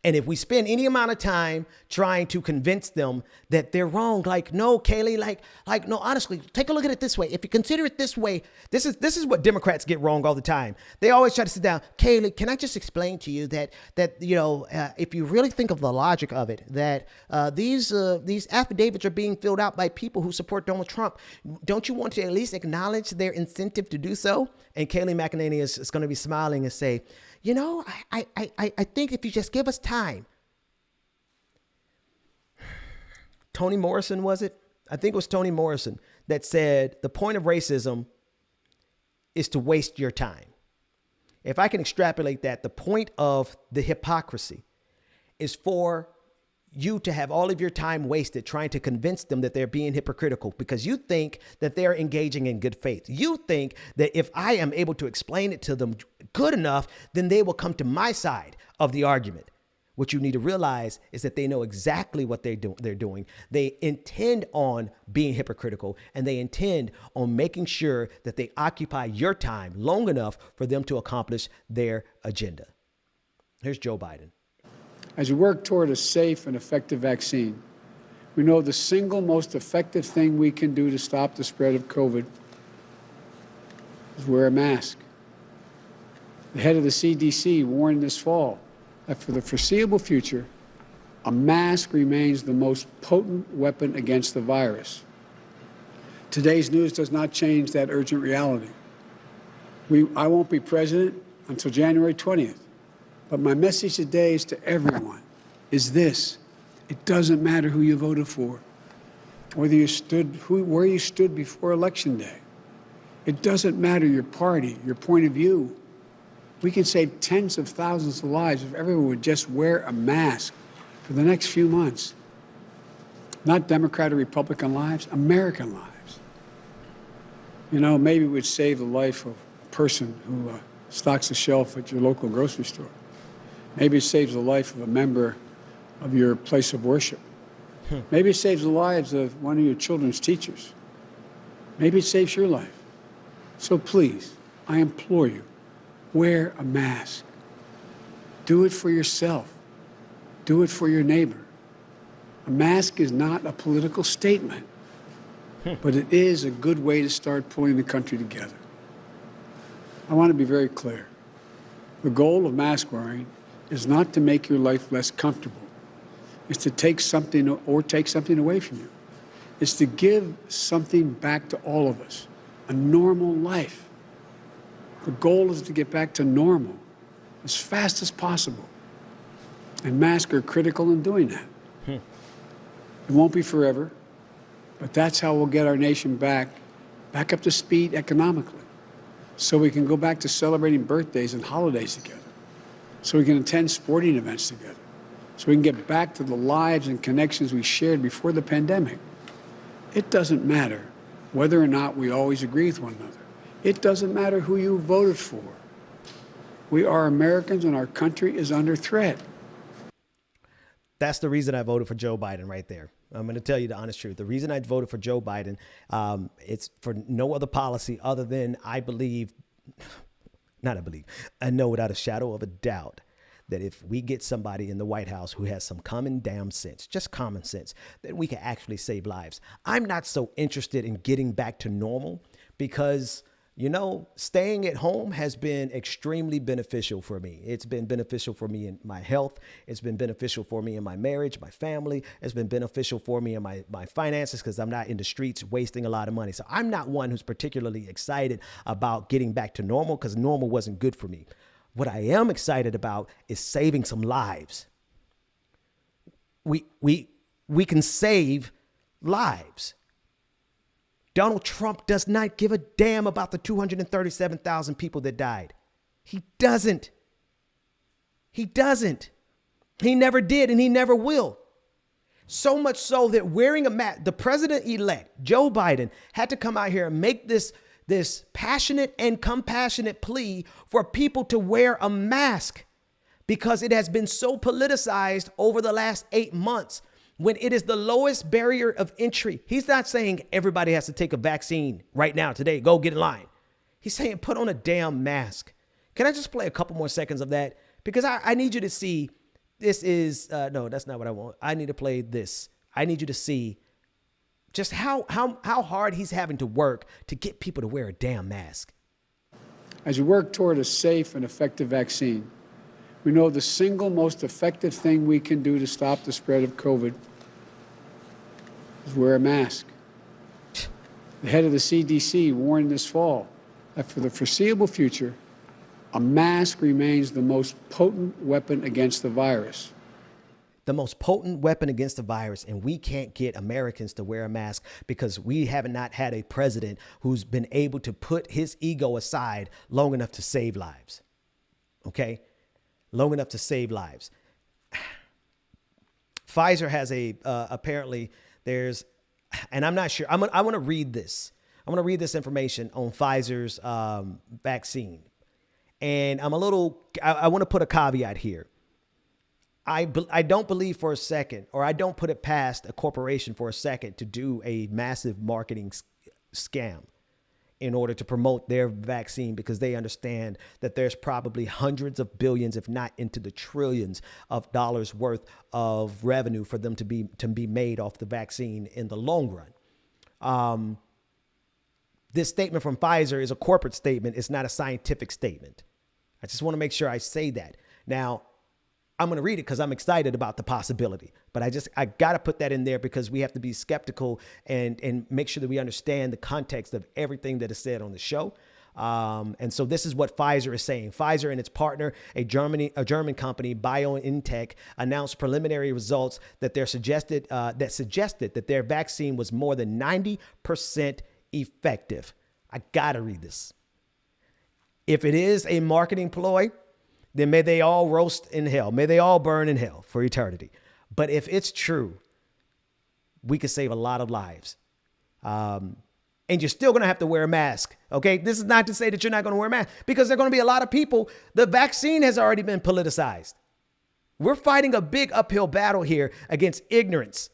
And if we spend any amount of time trying to convince them that they're wrong, like, no, Kaylee, like, no, honestly, take a look at it this way. If you consider it this way, this is what Democrats get wrong all the time. They always try to sit down. Kaylee, can I just explain to you that if you really think of the logic of it, that these affidavits are being filled out by people who support Donald Trump. Don't you want to at least acknowledge their incentive to do so? And Kaylee McEnany is going to be smiling and say, I think if you just give us time. Toni Morrison, was it? I think it was Toni Morrison that said the point of racism is to waste your time. If I can extrapolate that, the point of the hypocrisy is for you to have all of your time wasted trying to convince them that they're being hypocritical because you think that they're engaging in good faith. You think that if I am able to explain it to them good enough, then they will come to my side of the argument. What you need to realize is that they know exactly what they're doing. They intend on being hypocritical, and they intend on making sure that they occupy your time long enough for them to accomplish their agenda. Here's Joe Biden. As we work toward a safe and effective vaccine, we know the single most effective thing we can do to stop the spread of COVID is wear a mask. The head of the CDC warned this fall that for the foreseeable future, a mask remains the most potent weapon against the virus. Today's news does not change that urgent reality. I won't be president until January 20th. But my message today is to everyone is this. It doesn't matter who you voted for, where you stood before Election Day. It doesn't matter your party, your point of view. We can save tens of thousands of lives if everyone would just wear a mask for the next few months. Not Democrat or Republican lives, American lives. Maybe we'd save the life of a person who stocks the shelf at your local grocery store. Maybe it saves the life of a member of your place of worship. Maybe it saves the lives of one of your children's teachers. Maybe it saves your life. So please, I implore you, wear a mask. Do it for yourself. Do it for your neighbor. A mask is not a political statement, but it is a good way to start pulling the country together. I want to be very clear. The goal of mask wearing is not to make your life less comfortable. It's to take something away from you. It's to give something back to all of us, a normal life. The goal is to get back to normal as fast as possible. And masks are critical in doing that. It won't be forever, but that's how we'll get our nation back up to speed economically, so we can go back to celebrating birthdays and holidays together, so we can attend sporting events together, so we can get back to the lives and connections we shared before the pandemic. It doesn't matter whether or not we always agree with one another. It doesn't matter who you voted for. We are Americans and our country is under threat. That's the reason I voted for Joe Biden right there. I'm going to tell you the honest truth. The reason I voted for Joe Biden, it's for no other policy other than I know without a shadow of a doubt that if we get somebody in the White House who has some common damn sense, just common sense, then we can actually save lives. I'm not so interested in getting back to normal because, you know, staying at home has been extremely beneficial for me. It's been beneficial for me in my health. It's been beneficial for me in my marriage, my family. It's been beneficial for me in my finances because I'm not in the streets wasting a lot of money. So I'm not one who's particularly excited about getting back to normal because normal wasn't good for me. What I am excited about is saving some lives. We can save lives. Donald Trump does not give a damn about the 237,000 people that died. He doesn't. He doesn't. He never did, and he never will. So much so that wearing a mask, the president-elect, Joe Biden, had to come out here and make this passionate and compassionate plea for people to wear a mask because it has been so politicized over the last 8 months. When it is the lowest barrier of entry. He's not saying everybody has to take a vaccine right now, today, go get in line. He's saying put on a damn mask. Can I just play a couple more seconds of that? Because I need you to see, this is, no, that's not what I want. I need to play this. I need you to see just how hard he's having to work to get people to wear a damn mask. As we work toward a safe and effective vaccine, we know the single most effective thing we can do to stop the spread of COVID is wear a mask. The head of the CDC warned this fall that for the foreseeable future, a mask remains the most potent weapon against the virus. The most potent weapon against the virus, and we can't get Americans to wear a mask because we have not had a president who's been able to put his ego aside long enough to save lives. Okay? Long enough to save lives. Pfizer has apparently there's, and I'm not sure, I want to read this. I want to read this information on Pfizer's vaccine. And I want to put a caveat here. I don't believe for a second, or I don't put it past a corporation for a second to do a massive marketing scam in order to promote their vaccine because they understand that there's probably hundreds of billions, if not into the trillions of dollars worth of revenue for them to be made off the vaccine in the long run. This statement from Pfizer is a corporate statement. It's not a scientific statement. I just want to make sure I say that. Now, I'm going to read it because I'm excited about the possibility, but I got to put that in there because we have to be skeptical and make sure that we understand the context of everything that is said on the show. And so this is what Pfizer is saying. Pfizer and its partner, a German company, BioNTech, announced preliminary results that suggested that their vaccine was more than 90% effective. I got to read this. If it is a marketing ploy, then may they all roast in hell. May they all burn in hell for eternity. But if it's true, we could save a lot of lives. And you're still going to have to wear a mask. Okay. This is not to say that you're not going to wear a mask because there are going to be a lot of people. The vaccine has already been politicized. We're fighting a big uphill battle here against ignorance.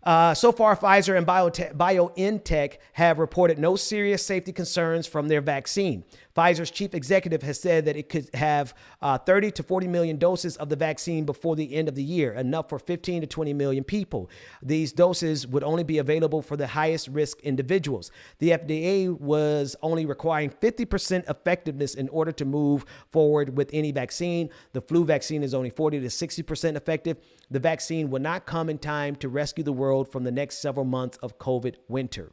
So far, Pfizer and BioNTech have reported no serious safety concerns from their vaccine. Pfizer's chief executive has said that it could have 30 to 40 million doses of the vaccine before the end of the year, enough for 15 to 20 million people. These doses would only be available for the highest risk individuals. The FDA was only requiring 50% effectiveness in order to move forward with any vaccine. The flu vaccine is only 40 to 60% effective. The vaccine will not come in time to rescue the world from the next several months of COVID winter.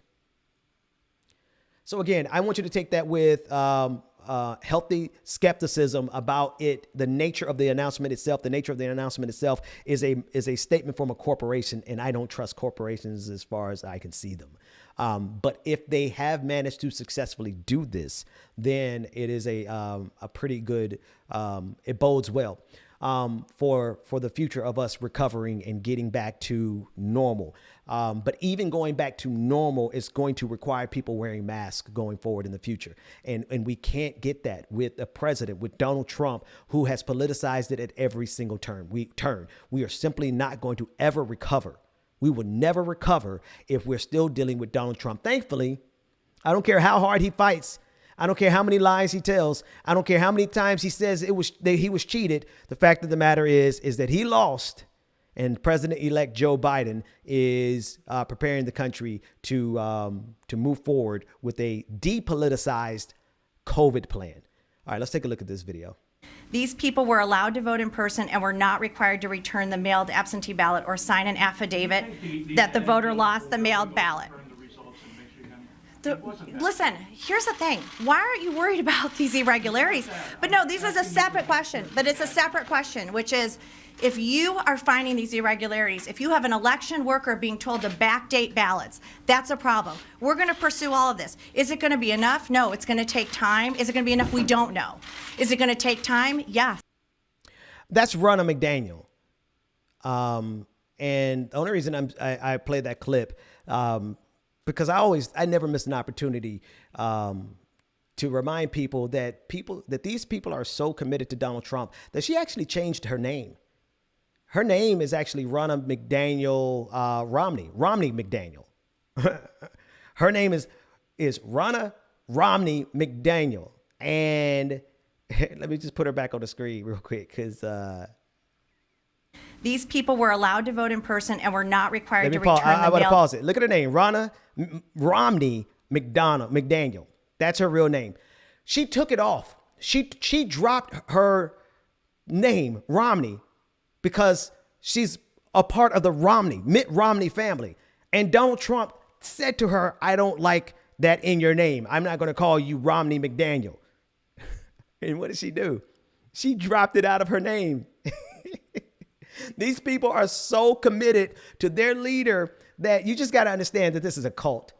So again, I want you to take that with healthy skepticism about it. The nature of the announcement itself, is a statement from a corporation, and I don't trust corporations as far as I can see them. But if they have managed to successfully do this, then it is a pretty good. It bodes well for the future of us recovering and getting back to normal. But even going back to normal is going to require people wearing masks going forward in the future. And we can't get that with a president, with Donald Trump, who has politicized it at every single turn. We are simply not going to ever recover. We will never recover if we're still dealing with Donald Trump. Thankfully, I don't care how hard he fights. I don't care how many lies he tells. I don't care how many times he says that he was cheated. The fact of the matter is that he lost, and President-elect Joe Biden is preparing the country to move forward with a depoliticized COVID plan. All right, let's take a look at this video. These people were allowed to vote in person and were not required to return the mailed absentee ballot or sign an affidavit that the voter lost the mailed ballot. Listen, here's the thing. Why aren't you worried about these irregularities? But no, this is a separate question. But it's a separate question, which is, if you are finding these irregularities, if you have an election worker being told to backdate ballots, that's a problem. We're going to pursue all of this. Is it going to be enough? No, it's going to take time. Is it going to be enough? We don't know. Is it going to take time? Yes. That's Ronna McDaniel. And the only reason I played that clip, because I never miss an opportunity to remind people that these people are so committed to Donald Trump that she actually changed her name. Her name is actually Ronna McDaniel Romney McDaniel. Her name is Ronna Romney McDaniel. And let me just put her back on the screen real quick, because these people were allowed to vote in person and were not required to return the I want to mail. pause it. Look at her name, Ronna Romney McDaniel. That's her real name. She took it off. She dropped her name, Romney, because she's a part of the Mitt Romney family. And Donald Trump said to her, I don't like that in your name. I'm not going to call you Romney McDaniel. And what did she do? She dropped it out of her name. These people are so committed to their leader that you just got to understand that this is a cult.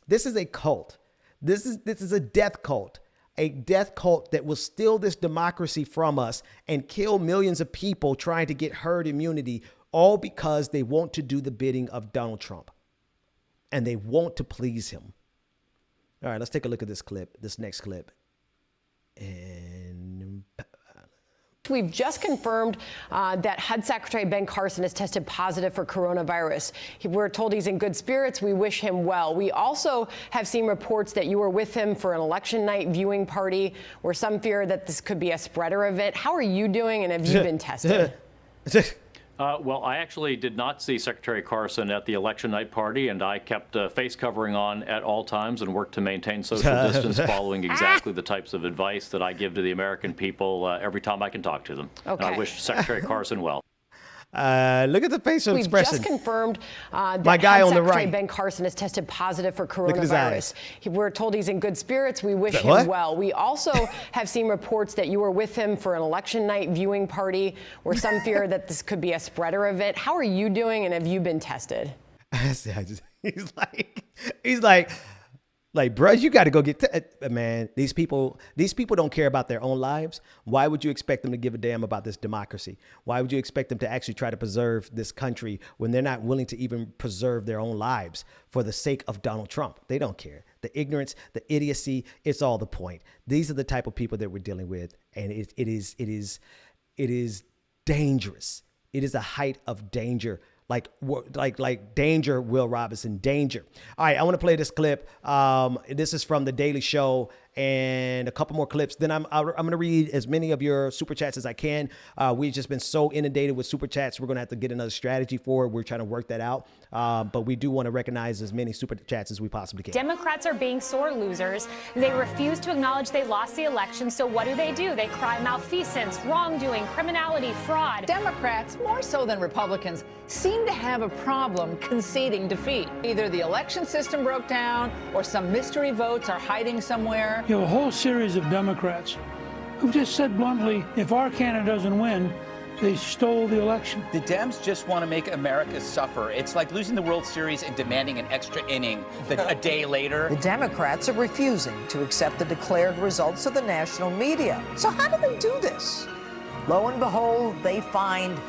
This is a cult. This is a death cult. A death cult that will steal this democracy from us and kill millions of people trying to get herd immunity, all because they want to do the bidding of Donald Trump. And they want to please him. All right, let's take a look at this next clip. And we've just confirmed that HUD Secretary Ben Carson has tested positive for coronavirus. We're told he's in good spirits. We wish him well. We also have seen reports that you were with him for an election night viewing party, where some fear that this could be a spreader event. How are you doing, and have you been tested? Well, I actually did not see Secretary Carson at the election night party, and I kept a face covering on at all times and worked to maintain social distance, following exactly the types of advice that I give to the American people every time I can talk to them. Okay. And I wish Secretary Carson well. Look at the facial expression. We've just confirmed that My guy HUD on the Secretary right. Ben Carson has tested positive for Look at his coronavirus. eyes. We're told he's in good spirits. We wish him What? well. We also have seen reports that you were with him for an election night viewing party, where some fear that this could be a spreader event. How are you doing, and have you been tested? He's like, bro, you got to go get man. These people don't care about their own lives. Why would you expect them to give a damn about this democracy? Why would you expect them to actually try to preserve this country when they're not willing to even preserve their own lives for the sake of Donald Trump? They don't care. The ignorance, the idiocy, it's all the point. These are the type of people that we're dealing with, and it is dangerous. It is a height of danger. like danger, Will Robinson, danger. All right, I want to play this clip. This is from The Daily Show, and a couple more clips. Then I'm going to read as many of your super chats as I can. We've just been so inundated with super chats. We're going to have to get another strategy for it. We're trying to work that out. But we do want to recognize as many super chats as we possibly can. Democrats are being sore losers. They refuse to acknowledge they lost the election. So what do? They cry malfeasance, wrongdoing, criminality, fraud. Democrats, more so than Republicans, seem to have a problem conceding defeat. Either the election system broke down or some mystery votes are hiding somewhere. You have a whole series of Democrats who've just said bluntly, if our candidate doesn't win, they stole the election. The Dems just want to make America suffer. It's like losing the World Series and demanding an extra inning a day later. The Democrats are refusing to accept the declared results of the national media. So how do they do this? Lo and behold, they find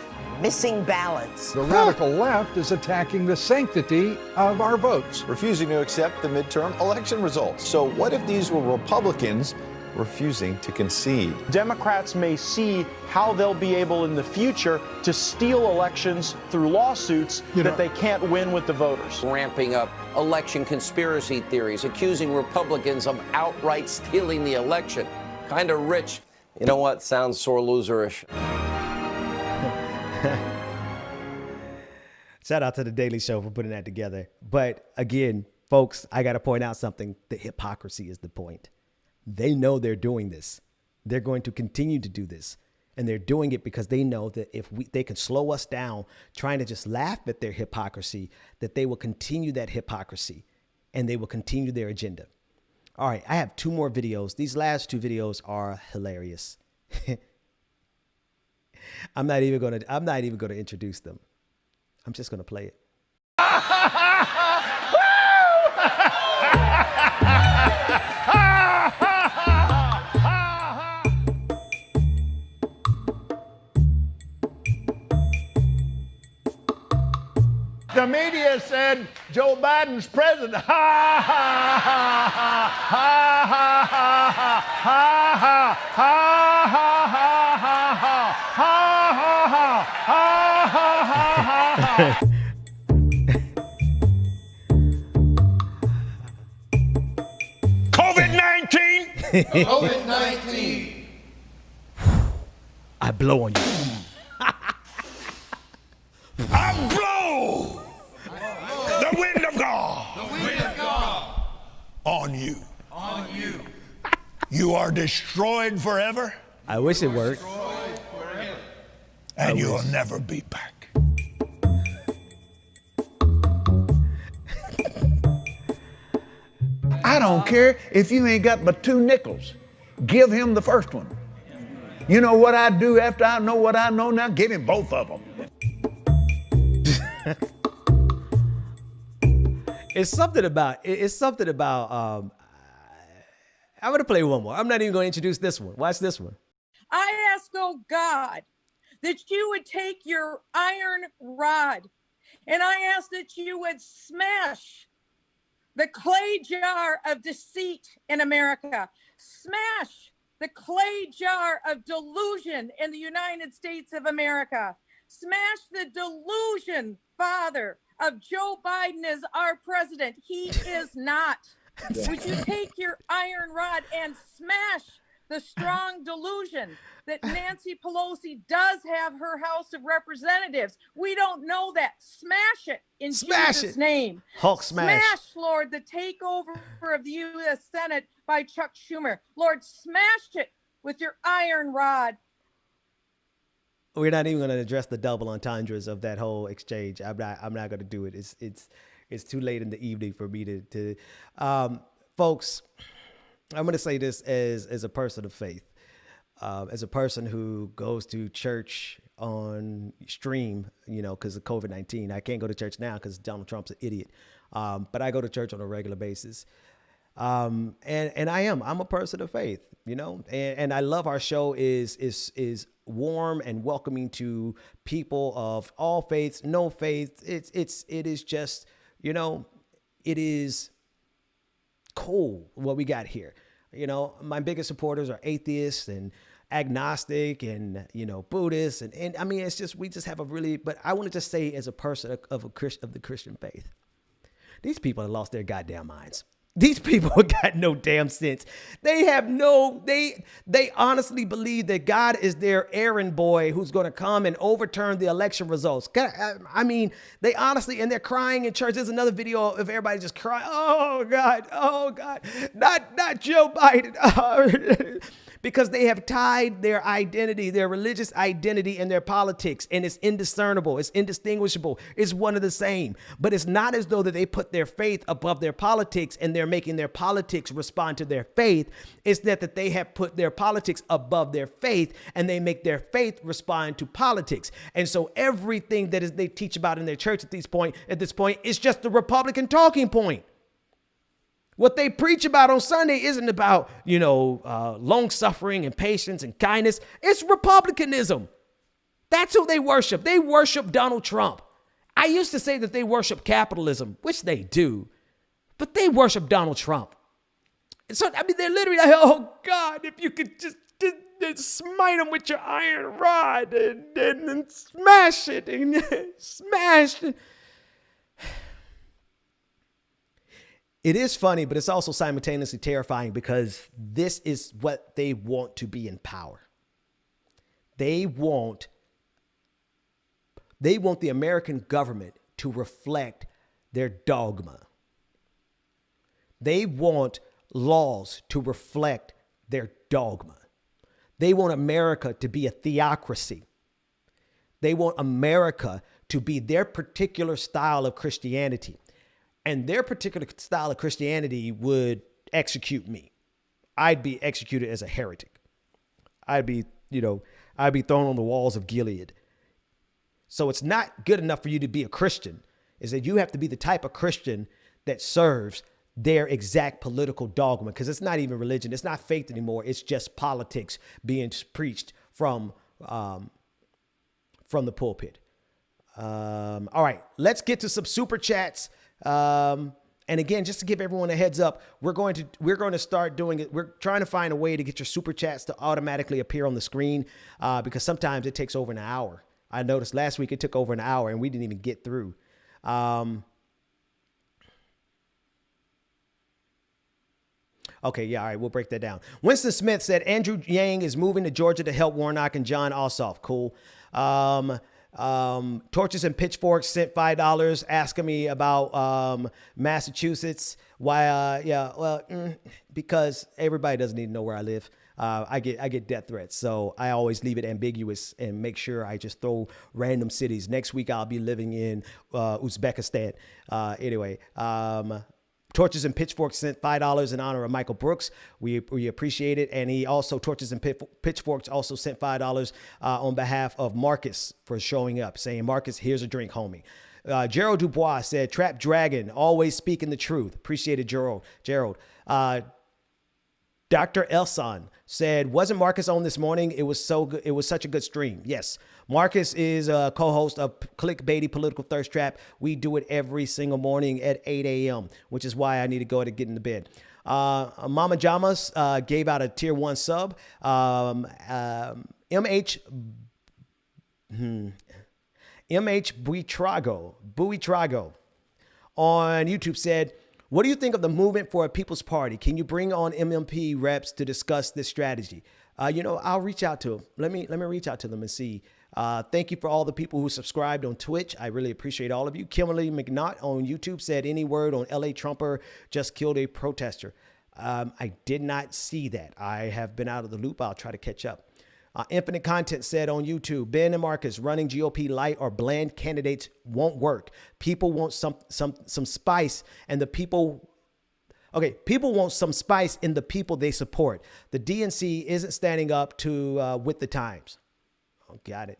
missing ballots. The radical left is attacking the sanctity of our votes, refusing to accept the midterm election results. So what if these were Republicans refusing to concede? Democrats may see how they'll be able in the future to steal elections through lawsuits that they can't win with the voters. Ramping up election conspiracy theories, accusing Republicans of outright stealing the election. Kind of rich. You know what? Sounds sore loserish. Shout out to The Daily Show for putting that together. But again, folks, I got to point out something. The hypocrisy is the point. They know they're doing this. They're going to continue to do this. And they're doing it because they know that if they can slow us down trying to just laugh at their hypocrisy, that they will continue that hypocrisy and they will continue their agenda. All right, I have two more videos. These last two videos are hilarious. I'm not even going to introduce them. I'm just going to play it. The media said Joe Biden's president. Ha ha ha ha ha ha ha ha ha ha ha ha ha. COVID-19. COVID-19. I blow on you. I blow the wind of God. The wind of God. On you. On you. You are destroyed forever. I wish it worked. And you'll never be back. I don't care if you ain't got but 2 nickels. Give him the first one. You know what I do after I know what I know now? Give him both of them. It's something about I'm going to play one more. I'm not even going to introduce this one. Watch this one. I ask, oh God, that you would take your iron rod, and I ask that you would smash the clay jar of deceit in America. Smash the clay jar of delusion in the United States of America. Smash the delusion, Father, of Joe Biden as our president. He is not. Would you take your iron rod and smash the strong delusion that Nancy Pelosi does have her House of Representatives? We don't know that. Smash it in Jesus' name. Hulk smash. Smash, Lord, the takeover of the U.S. Senate by Chuck Schumer. Lord, smash it with your iron rod. We're not even going to address the double entendres of that whole exchange. I'm not going to do it. It's too late in the evening for me to folks, I'm going to say this as a person of faith, as a person who goes to church on stream, because of COVID-19. I can't go to church now because Donald Trump's an idiot. But I go to church on a regular basis. And I'm a person of faith, and I love our show is warm and welcoming to people of all faiths, no faith. It is just, it is cool what we got here. My biggest supporters are atheists and agnostic and, Buddhist. And I mean, it's just, we just have but I want to just say as a person of the Christian faith, these people have lost their goddamn minds. These people got no damn sense. They have they honestly believe that God is their errand boy who's going to come and overturn the election results. I mean, they honestly, and they're crying in church. There's another video of everybody just crying. Oh God, not Joe Biden. Because they have tied their identity, their religious identity, and their politics, and it's indiscernible, it's indistinguishable, it's one of the same. But it's not as though that they put their faith above their politics and they're making their politics respond to their faith. It's that they have put their politics above their faith and they make their faith respond to politics. And so everything that they teach about in their church at this point is just the Republican talking point. What they preach about on Sunday isn't about, long suffering and patience and kindness. It's republicanism. That's who they worship. They worship Donald Trump. I used to say that they worship capitalism, which they do, but they worship Donald Trump. And so, I mean, they're literally like, oh God, if you could just smite them with your iron rod and smash it and smash it. It is funny, but it's also simultaneously terrifying because this is what they want to be in power. They want the American government to reflect their dogma. They want laws to reflect their dogma. They want America to be a theocracy. They want America to be their particular style of Christianity. And their particular style of Christianity would execute me. I'd be executed as a heretic. I'd be thrown on the walls of Gilead. So it's not good enough for you to be a Christian. Is that you have to be the type of Christian that serves their exact political dogma, because it's not even religion. It's not faith anymore. It's just politics being preached from the pulpit. All right, let's get to some super chats. And again, just to give everyone a heads up, we're going to start doing it. We're trying to find a way to get your super chats to automatically appear on the screen, because sometimes it takes over an hour. I noticed last week it took over an hour and we didn't even get through. Okay, yeah, all right, we'll break that down. Winston Smith said Andrew Yang is moving to Georgia to help Warnock and John Ossoff. Cool. Torches and Pitchforks sent $5 asking me about Massachusetts. Why? Because everybody doesn't need to know where I live. I get death threats, so I always leave it ambiguous and make sure I just throw random cities. Next week I'll be living in Uzbekistan. Anyway. Torches and Pitchforks sent $5 in honor of Michael Brooks. We appreciate it. And he also, Torches and Pitchforks also sent $5 on behalf of Marcus for showing up, saying, Marcus, here's a drink, homie. Gerald Dubois said, Trap Dragon, always speaking the truth. Appreciate it, Gerald. Dr. Elson said, wasn't Marcus on this morning? It was so good. It was such a good stream. Yes. Marcus is a co-host of Clickbaity Political Thirst Trap. We do it every single morning at 8 a.m., which is why I need to go ahead and get into bed. Mama Jamas gave out a tier 1 sub. MH Buitrago on YouTube said, what do you think of the movement for a People's Party? Can you bring on MMP reps to discuss this strategy? I'll reach out to them. Let me reach out to them and see. Thank you for all the people who subscribed on Twitch. I really appreciate all of you. Kimberly McNaught on YouTube said, any word on LA Trumper just killed a protester? I did not see that. I have been out of the loop. I'll try to catch up. Infinite Content said on YouTube, Ben and Marcus, running GOP light or bland candidates won't work. People want some spice, and people want some spice in the people they support. The DNC isn't standing up to with the times. Oh, got it.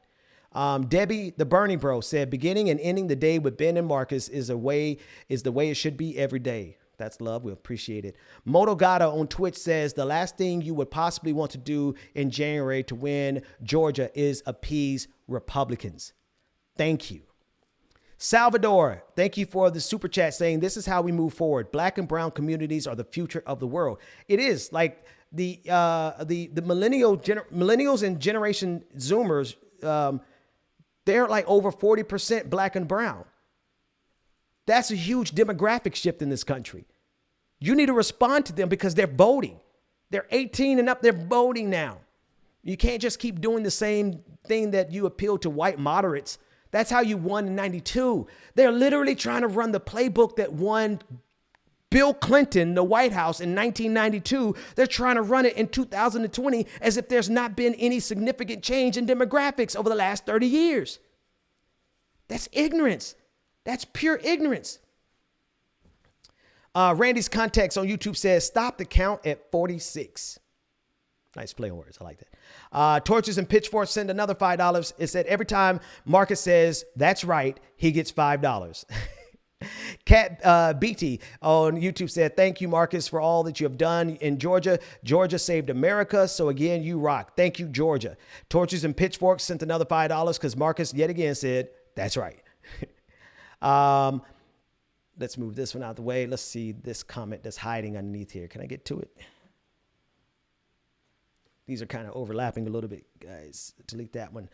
Debbie, the Bernie Bro, said, beginning and ending the day with Ben and Marcus is the way it should be every day. That's love. We appreciate it. Motogata on Twitch says the last thing you would possibly want to do in January to win Georgia is appease Republicans. Thank you. Salvador, thank you for the super chat saying this is how we move forward. Black and brown communities are the future of the world. It is. Like, the millennials and Generation Zoomers, they're like over 40% black and brown. That's a huge demographic shift in this country. You need to respond to them because they're voting. They're 18 and up, they're voting now. You can't just keep doing the same thing that you appeal to white moderates. That's how you won in 92. They're literally trying to run the playbook that won Bill Clinton, the White House, in 1992. They're trying to run it in 2020 as if there's not been any significant change in demographics over the last 30 years. That's ignorance. That's pure ignorance. Randy's Context on YouTube says, stop the count at 46. Nice play on words. I like that. Torches and Pitchforks send another $5. It said, every time Marcus says, that's right, he gets $5. Cat BT on YouTube said, thank you, Marcus, for all that you have done in Georgia. Georgia saved America. So again, you rock. Thank you, Georgia. Torches and Pitchforks sent another $5 because Marcus yet again said, that's right. Let's move this one out of the way. Let's see this comment that's hiding underneath here. Can I get to it? These are kind of overlapping a little bit, guys. Delete that one.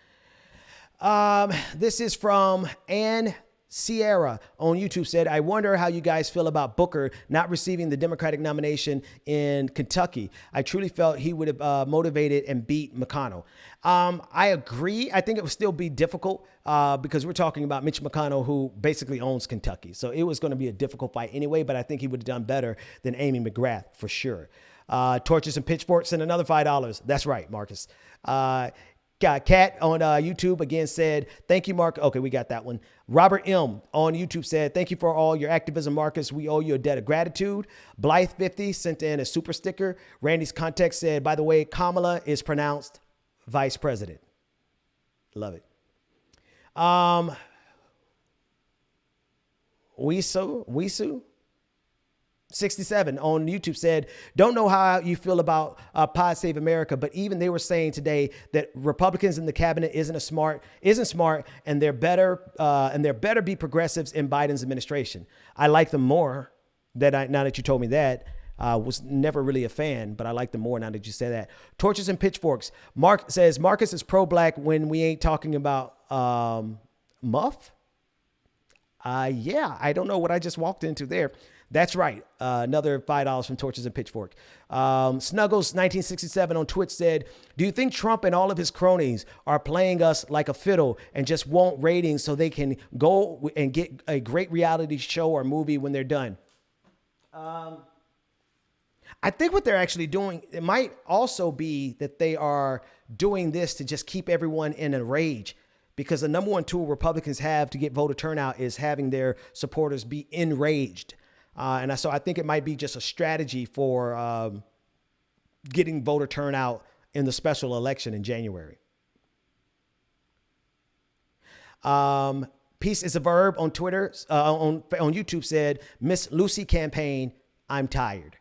This is from Ann Sierra on YouTube said, I wonder how you guys feel about Booker not receiving the Democratic nomination in Kentucky. I truly felt he would have motivated and beat McConnell. I agree. I think it would still be difficult because we're talking about Mitch McConnell, who basically owns Kentucky. So it was going to be a difficult fight anyway, but I think he would have done better than Amy McGrath for sure. Torches and Pitchforks and another $5. That's right, Marcus. Kat on YouTube again said, thank you, Mark. Okay, we got that one. Robert M on YouTube said, thank you for all your activism, Marcus. We owe you a debt of gratitude. Blythe50 sent in a super sticker. Randy's Context said, by the way, Kamala is pronounced vice president. Love it. Wisu 67 on YouTube said, don't know how you feel about Pod Save America, but even they were saying today that Republicans in the cabinet isn't smart, and they're better be progressives in Biden's administration. I like them more now that you told me that. Was never really a fan, but I like them more now that you said that. Torches and Pitchforks. Mark says Marcus is pro-black when we ain't talking about Muff. Yeah, I don't know what I just walked into there. That's right. Another $5 from Torches and Pitchfork. Snuggles 1967 on Twitch said, do you think Trump and all of his cronies are playing us like a fiddle and just want ratings so they can go and get a great reality show or movie when they're done? I think what they're actually doing, it might also be that they are doing this to just keep everyone in a rage, because the number one tool Republicans have to get voter turnout is having their supporters be enraged. So I think it might be just a strategy for getting voter turnout in the special election in January. Peace is a verb on Twitter, on YouTube said, Miss Lucy campaign, I'm tired.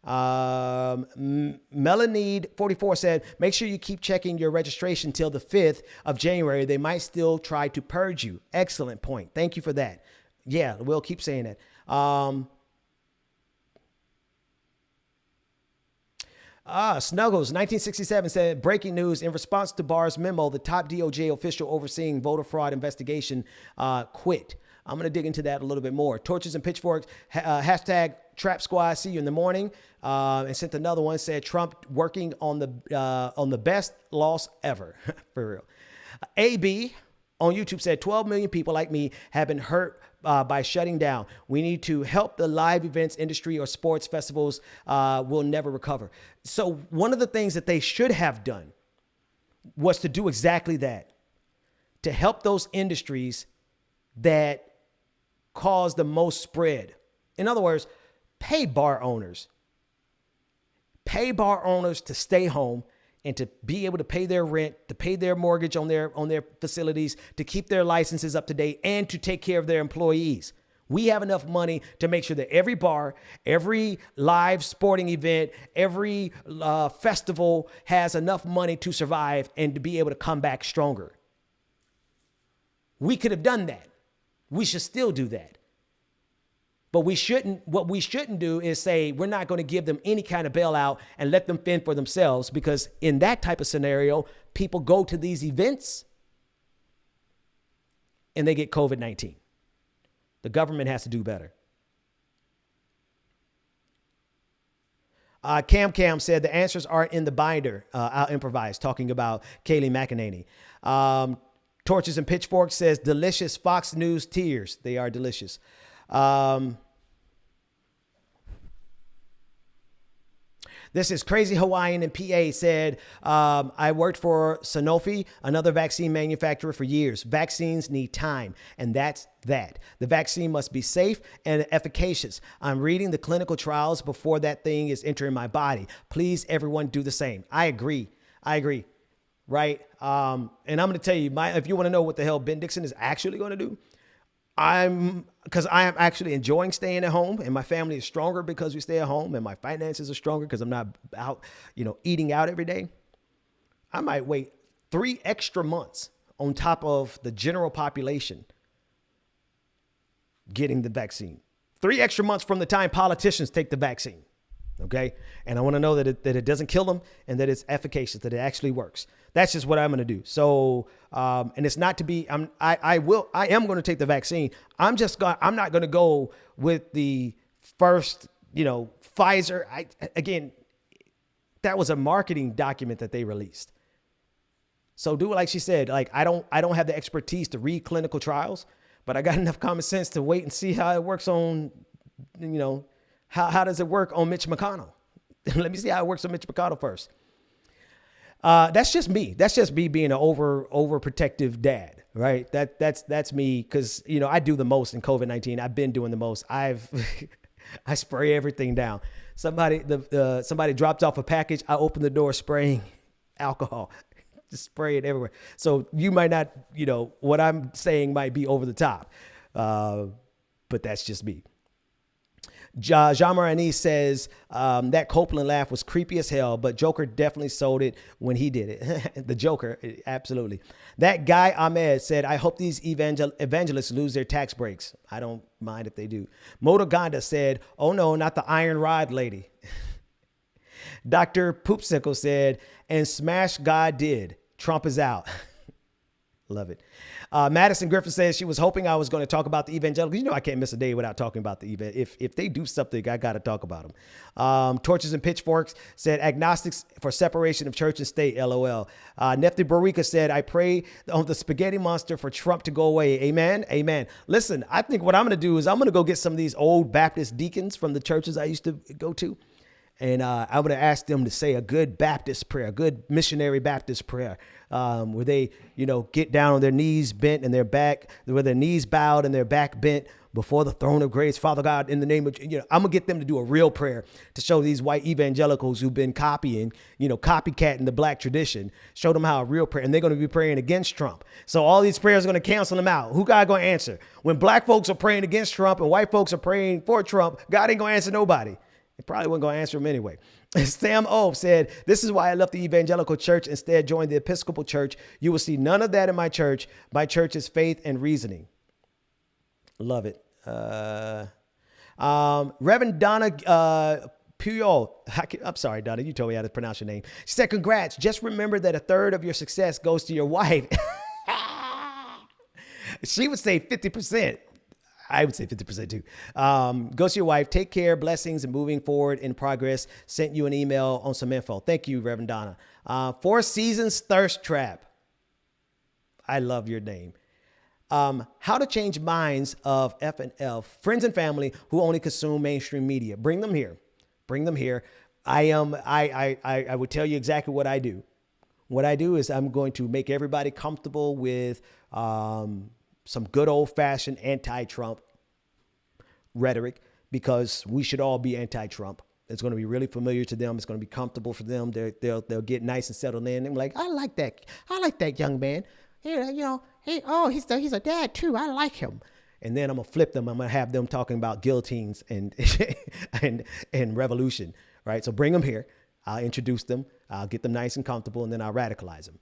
Melanede44 said, make sure you keep checking your registration till the 5th of January. They might still try to purge you. Excellent point. Thank you for that. Yeah, we'll keep saying that. Snuggles 1967 said, breaking news, in response to Barr's memo, the top DOJ official overseeing voter fraud investigation quit. I'm going to dig into that a little bit more. Torches and Pitchforks, hashtag Trap Squad, see you in the morning. And sent another one, said Trump working on the best loss ever. For real. AB on YouTube said 12 million people like me have been hurt by shutting down. We need to help the live events industry, or sports festivals will never recover. So one of the things that they should have done was to do exactly that, to help those industries that cause the most spread. In other words, pay bar owners to stay home and to be able to pay their rent, to pay their mortgage on their facilities, to keep their licenses up to date, and to take care of their employees. We have enough money to make sure that every bar, every live sporting event, every festival has enough money to survive and to be able to come back stronger. We could have done that. We should still do that. But what we shouldn't do is say we're not going to give them any kind of bailout and let them fend for themselves, because in that type of scenario, people go to these events and they get COVID-19. The government has to do better. Cam said the answers are in the binder. I'll improvise, talking about Kayleigh McEnany. Torches and Pitchforks says delicious Fox News tears. They are delicious. This is Crazy Hawaiian in PA said, I worked for Sanofi, another vaccine manufacturer, for years. Vaccines need time, and that's that. The vaccine must be safe and efficacious. I'm reading the clinical trials before that thing is entering my body. Please, everyone, do the same. I agree. Right? And I'm going to tell you, if you want to know what the hell Ben Dixon is actually going to do, because I am actually enjoying staying at home, and my family is stronger because we stay at home, and my finances are stronger because I'm not out, eating out every day. I might wait 3 extra months on top of the general population getting the vaccine. 3 extra months from the time politicians take the vaccine. Okay. And I want to know that it doesn't kill them and that it's efficacious, that it actually works. That's just what I'm going to do. So, and it's not to be, I am going to take the vaccine. I'm not going to go with the first, Pfizer. Again, that was a marketing document that they released. So do it like she said. Like, I don't have the expertise to read clinical trials, but I got enough common sense to wait and see how it works on, how does it work on Mitch McConnell? Let me see how it works on Mitch McConnell first. That's just me. That's just me being an overprotective dad, right? That's me, because I do the most in COVID-19. I've been doing the most. I spray everything down. Somebody drops off a package. I open the door spraying alcohol. Just spray it everywhere. So you might not, what I'm saying might be over the top, but that's just me. Jean Marani says that Copeland laugh was creepy as hell, but Joker definitely sold it when he did it. The Joker, absolutely. That guy Ahmed said, I hope these evangelists lose their tax breaks. I don't mind if they do. Moto Ganda said, oh no, not the iron rod lady. Dr. Poopsicle said, and smash God did. Trump is out. Love it. Madison Griffin says she was hoping I was going to talk about the evangelicals. I can't miss a day without talking about the event. If they do something, I got to talk about them. Torches and Pitchforks said agnostics for separation of church and state. LOL. Nefti Barika said, I pray on the spaghetti monster for Trump to go away. Amen. Amen. Listen, I think what I'm going to do is I'm going to go get some of these old Baptist deacons from the churches I used to go to. And I'm going to ask them to say a good Baptist prayer, a good missionary Baptist prayer, where they, get down on their knees bent and their back, where their knees bowed and their back bent before the throne of grace. Father God, in the name of, I'm gonna get them to do a real prayer to show these white evangelicals who've been copying, copycatting the black tradition, show them how a real prayer, and they're going to be praying against Trump. So all these prayers are going to cancel them out. Who God going to answer? When black folks are praying against Trump and white folks are praying for Trump, God ain't going to answer nobody. It probably wasn't going to answer him anyway. Sam O said, this is why I left the evangelical church, instead joined the Episcopal church. You will see none of that in my church. My church is faith and reasoning. Love it. Reverend Donna Puyol. I'm sorry, Donna, you told me how to pronounce your name. She said, congrats. Just remember that 1/3 of your success goes to your wife. She would say 50%. I would say 50% too. Go to your wife. Take care. Blessings and moving forward in progress. Sent you an email on some info. Thank you, Reverend Donna. 4 Seasons Thirst Trap. I love your name. How to change minds of F&L, friends and family who only consume mainstream media. Bring them here. Bring them here. I would tell you exactly what I do. What I do is I'm going to make everybody comfortable with some good old-fashioned anti-Trump rhetoric, because we should all be anti-Trump. It's going to be really familiar to them. It's going to be comfortable for them. They'll get nice and settled in. And like, I like that young man. He's a dad too. I like him. And then I'm gonna flip them. I'm gonna have them talking about guillotines and and revolution. Right. So bring them here. I'll introduce them. I'll get them nice and comfortable, and then I'll radicalize them.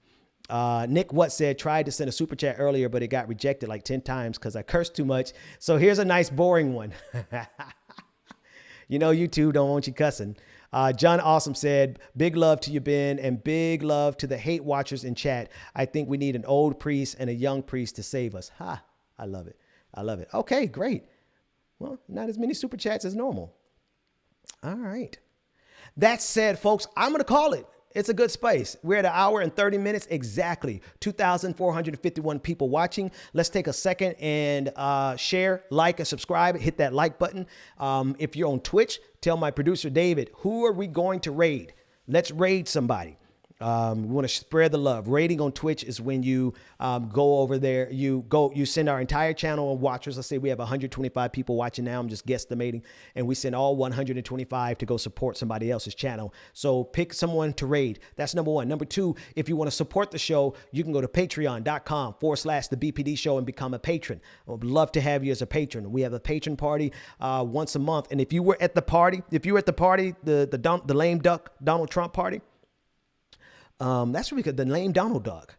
Nick What said, tried to send a super chat earlier, but it got rejected like 10 times because I cursed too much. So here's a nice boring one. You know, YouTube don't want you cussing. John Awesome said, big love to you, Ben, and big love to the hate watchers in chat. I think we need an old priest and a young priest to save us. Ha, I love it. I love it. Okay, great. Well, not as many super chats as normal. All right. That said, folks, I'm going to call it. It's a good space. We're at 1 hour and 30 minutes exactly. 2,451 people watching. Let's take a second and share, like, and subscribe. Hit that like button. If you're on Twitch, tell my producer, David, who are we going to raid? Let's raid somebody. We want to spread the love. Rating on Twitch is when you go over there. You send our entire channel of watchers. Let's say we have 125 people watching now. I'm just guesstimating. And we send all 125 to go support somebody else's channel. So pick someone to raid. That's number one. Number two, if you want to support the show, you can go to patreon.com/the BPD show and become a patron. I would love to have you as a patron. We have a patron party once a month. And if you were at the party, the lame duck Donald Trump party, that's really good. The lame Donald Duck.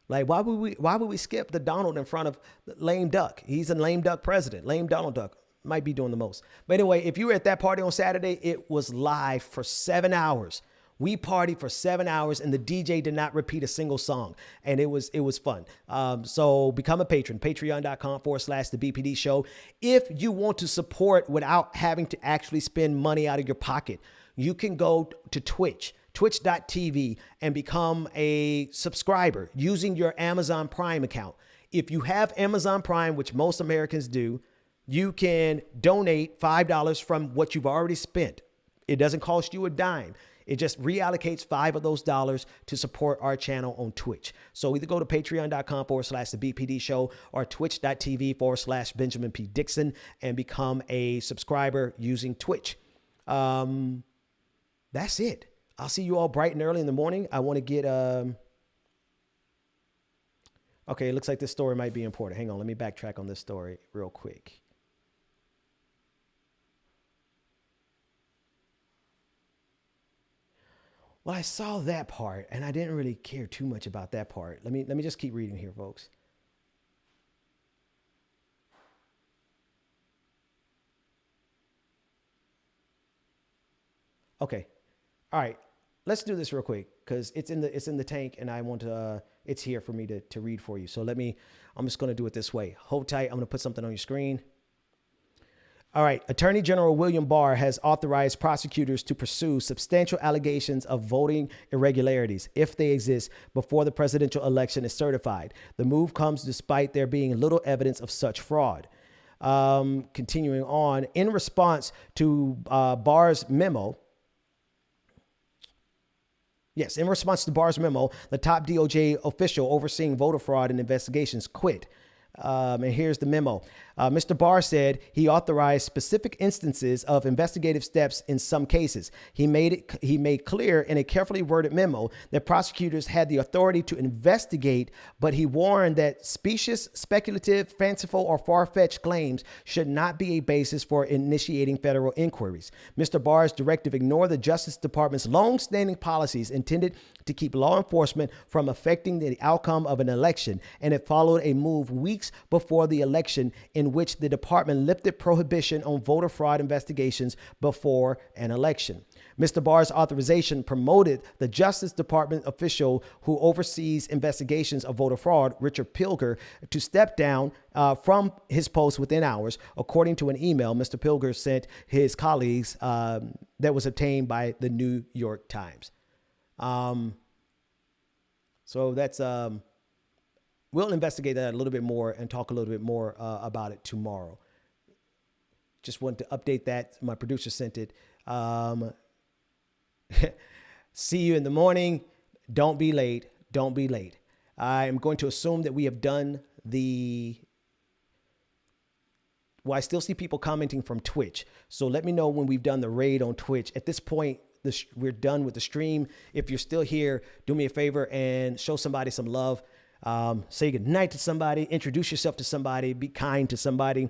Like, why would we skip the Donald in front of the lame duck? He's a lame duck president. Lame Donald Duck might be doing the most. But anyway, if you were at that party on Saturday, it was live for 7 hours. We partied for 7 hours and the DJ did not repeat a single song. And it was fun. So become a patron, patreon.com/the BPD show. If you want to support without having to actually spend money out of your pocket, you can go to twitch.tv and become a subscriber using your Amazon Prime account. If you have Amazon Prime, which most Americans do, you can donate $5 from what you've already spent. It doesn't cost you a dime. It just reallocates $5 of those dollars to support our channel on Twitch. So either go to patreon.com/the BPD show or twitch.tv/Benjamin P. Dixon and become a subscriber using Twitch. That's it. I'll see you all bright and early in the morning. I want to get, okay, it looks like this story might be important. Hang on, let me backtrack on this story real quick. Well, I saw that part and I didn't really care too much about that part. Let me just keep reading here, folks. Okay. All right. Let's do this real quick because it's in the tank and I want to, it's here for me to read for you. So I'm just going to do it this way. Hold tight. I'm going to put something on your screen. All right. Attorney General William Barr has authorized prosecutors to pursue substantial allegations of voting irregularities, if they exist, before the presidential election is certified. The move comes despite there being little evidence of such fraud. Continuing on, in response to Barr's memo, Yes, in response to Barr's memo, the top DOJ official overseeing voter fraud and investigations quit. And here's the memo. Mr. Barr said he authorized specific instances of investigative steps in some cases. He made clear in a carefully worded memo that prosecutors had the authority to investigate, but he warned that specious, speculative, fanciful, or far-fetched claims should not be a basis for initiating federal inquiries. Mr. Barr's directive ignored the Justice Department's long-standing policies intended to keep law enforcement from affecting the outcome of an election, and it followed a move weeks before the election in which the department lifted prohibition on voter fraud investigations before an election. Mr. Barr's authorization promoted the Justice Department official who oversees investigations of voter fraud, Richard Pilger, to step down from his post within hours, according to an email Mr. Pilger sent his colleagues that was obtained by the New York Times. So that's... We'll investigate that a little bit more and talk a little bit more about it tomorrow. Just wanted to update that. My producer sent it. See you in the morning. Don't be late. Don't be late. I am going to assume that we have done well, I still see people commenting from Twitch. So let me know when we've done the raid on Twitch. At this point, we're done with the stream. If you're still here, do me a favor and show somebody some love. Say goodnight to somebody, introduce yourself to somebody, be kind to somebody,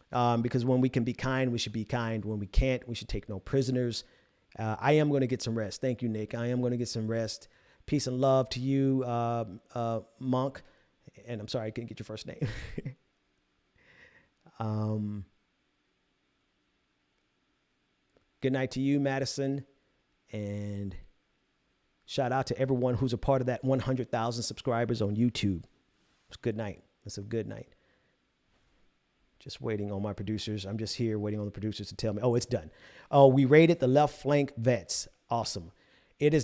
because when we can be kind, we should be kind. When we can't, we should take no prisoners. I am going to get some rest. Thank you, Nick. I am going to get some rest Peace and love to you, Monk. And I'm sorry, I couldn't get your first name. Good night to you, Madison. And shout out to everyone who's a part of that 100,000 subscribers on YouTube. It's good night. It's a good night. Just waiting on my producers. I'm just here waiting on the producers to tell me. Oh, it's done. Oh, we raided the left flank vets. Awesome. It is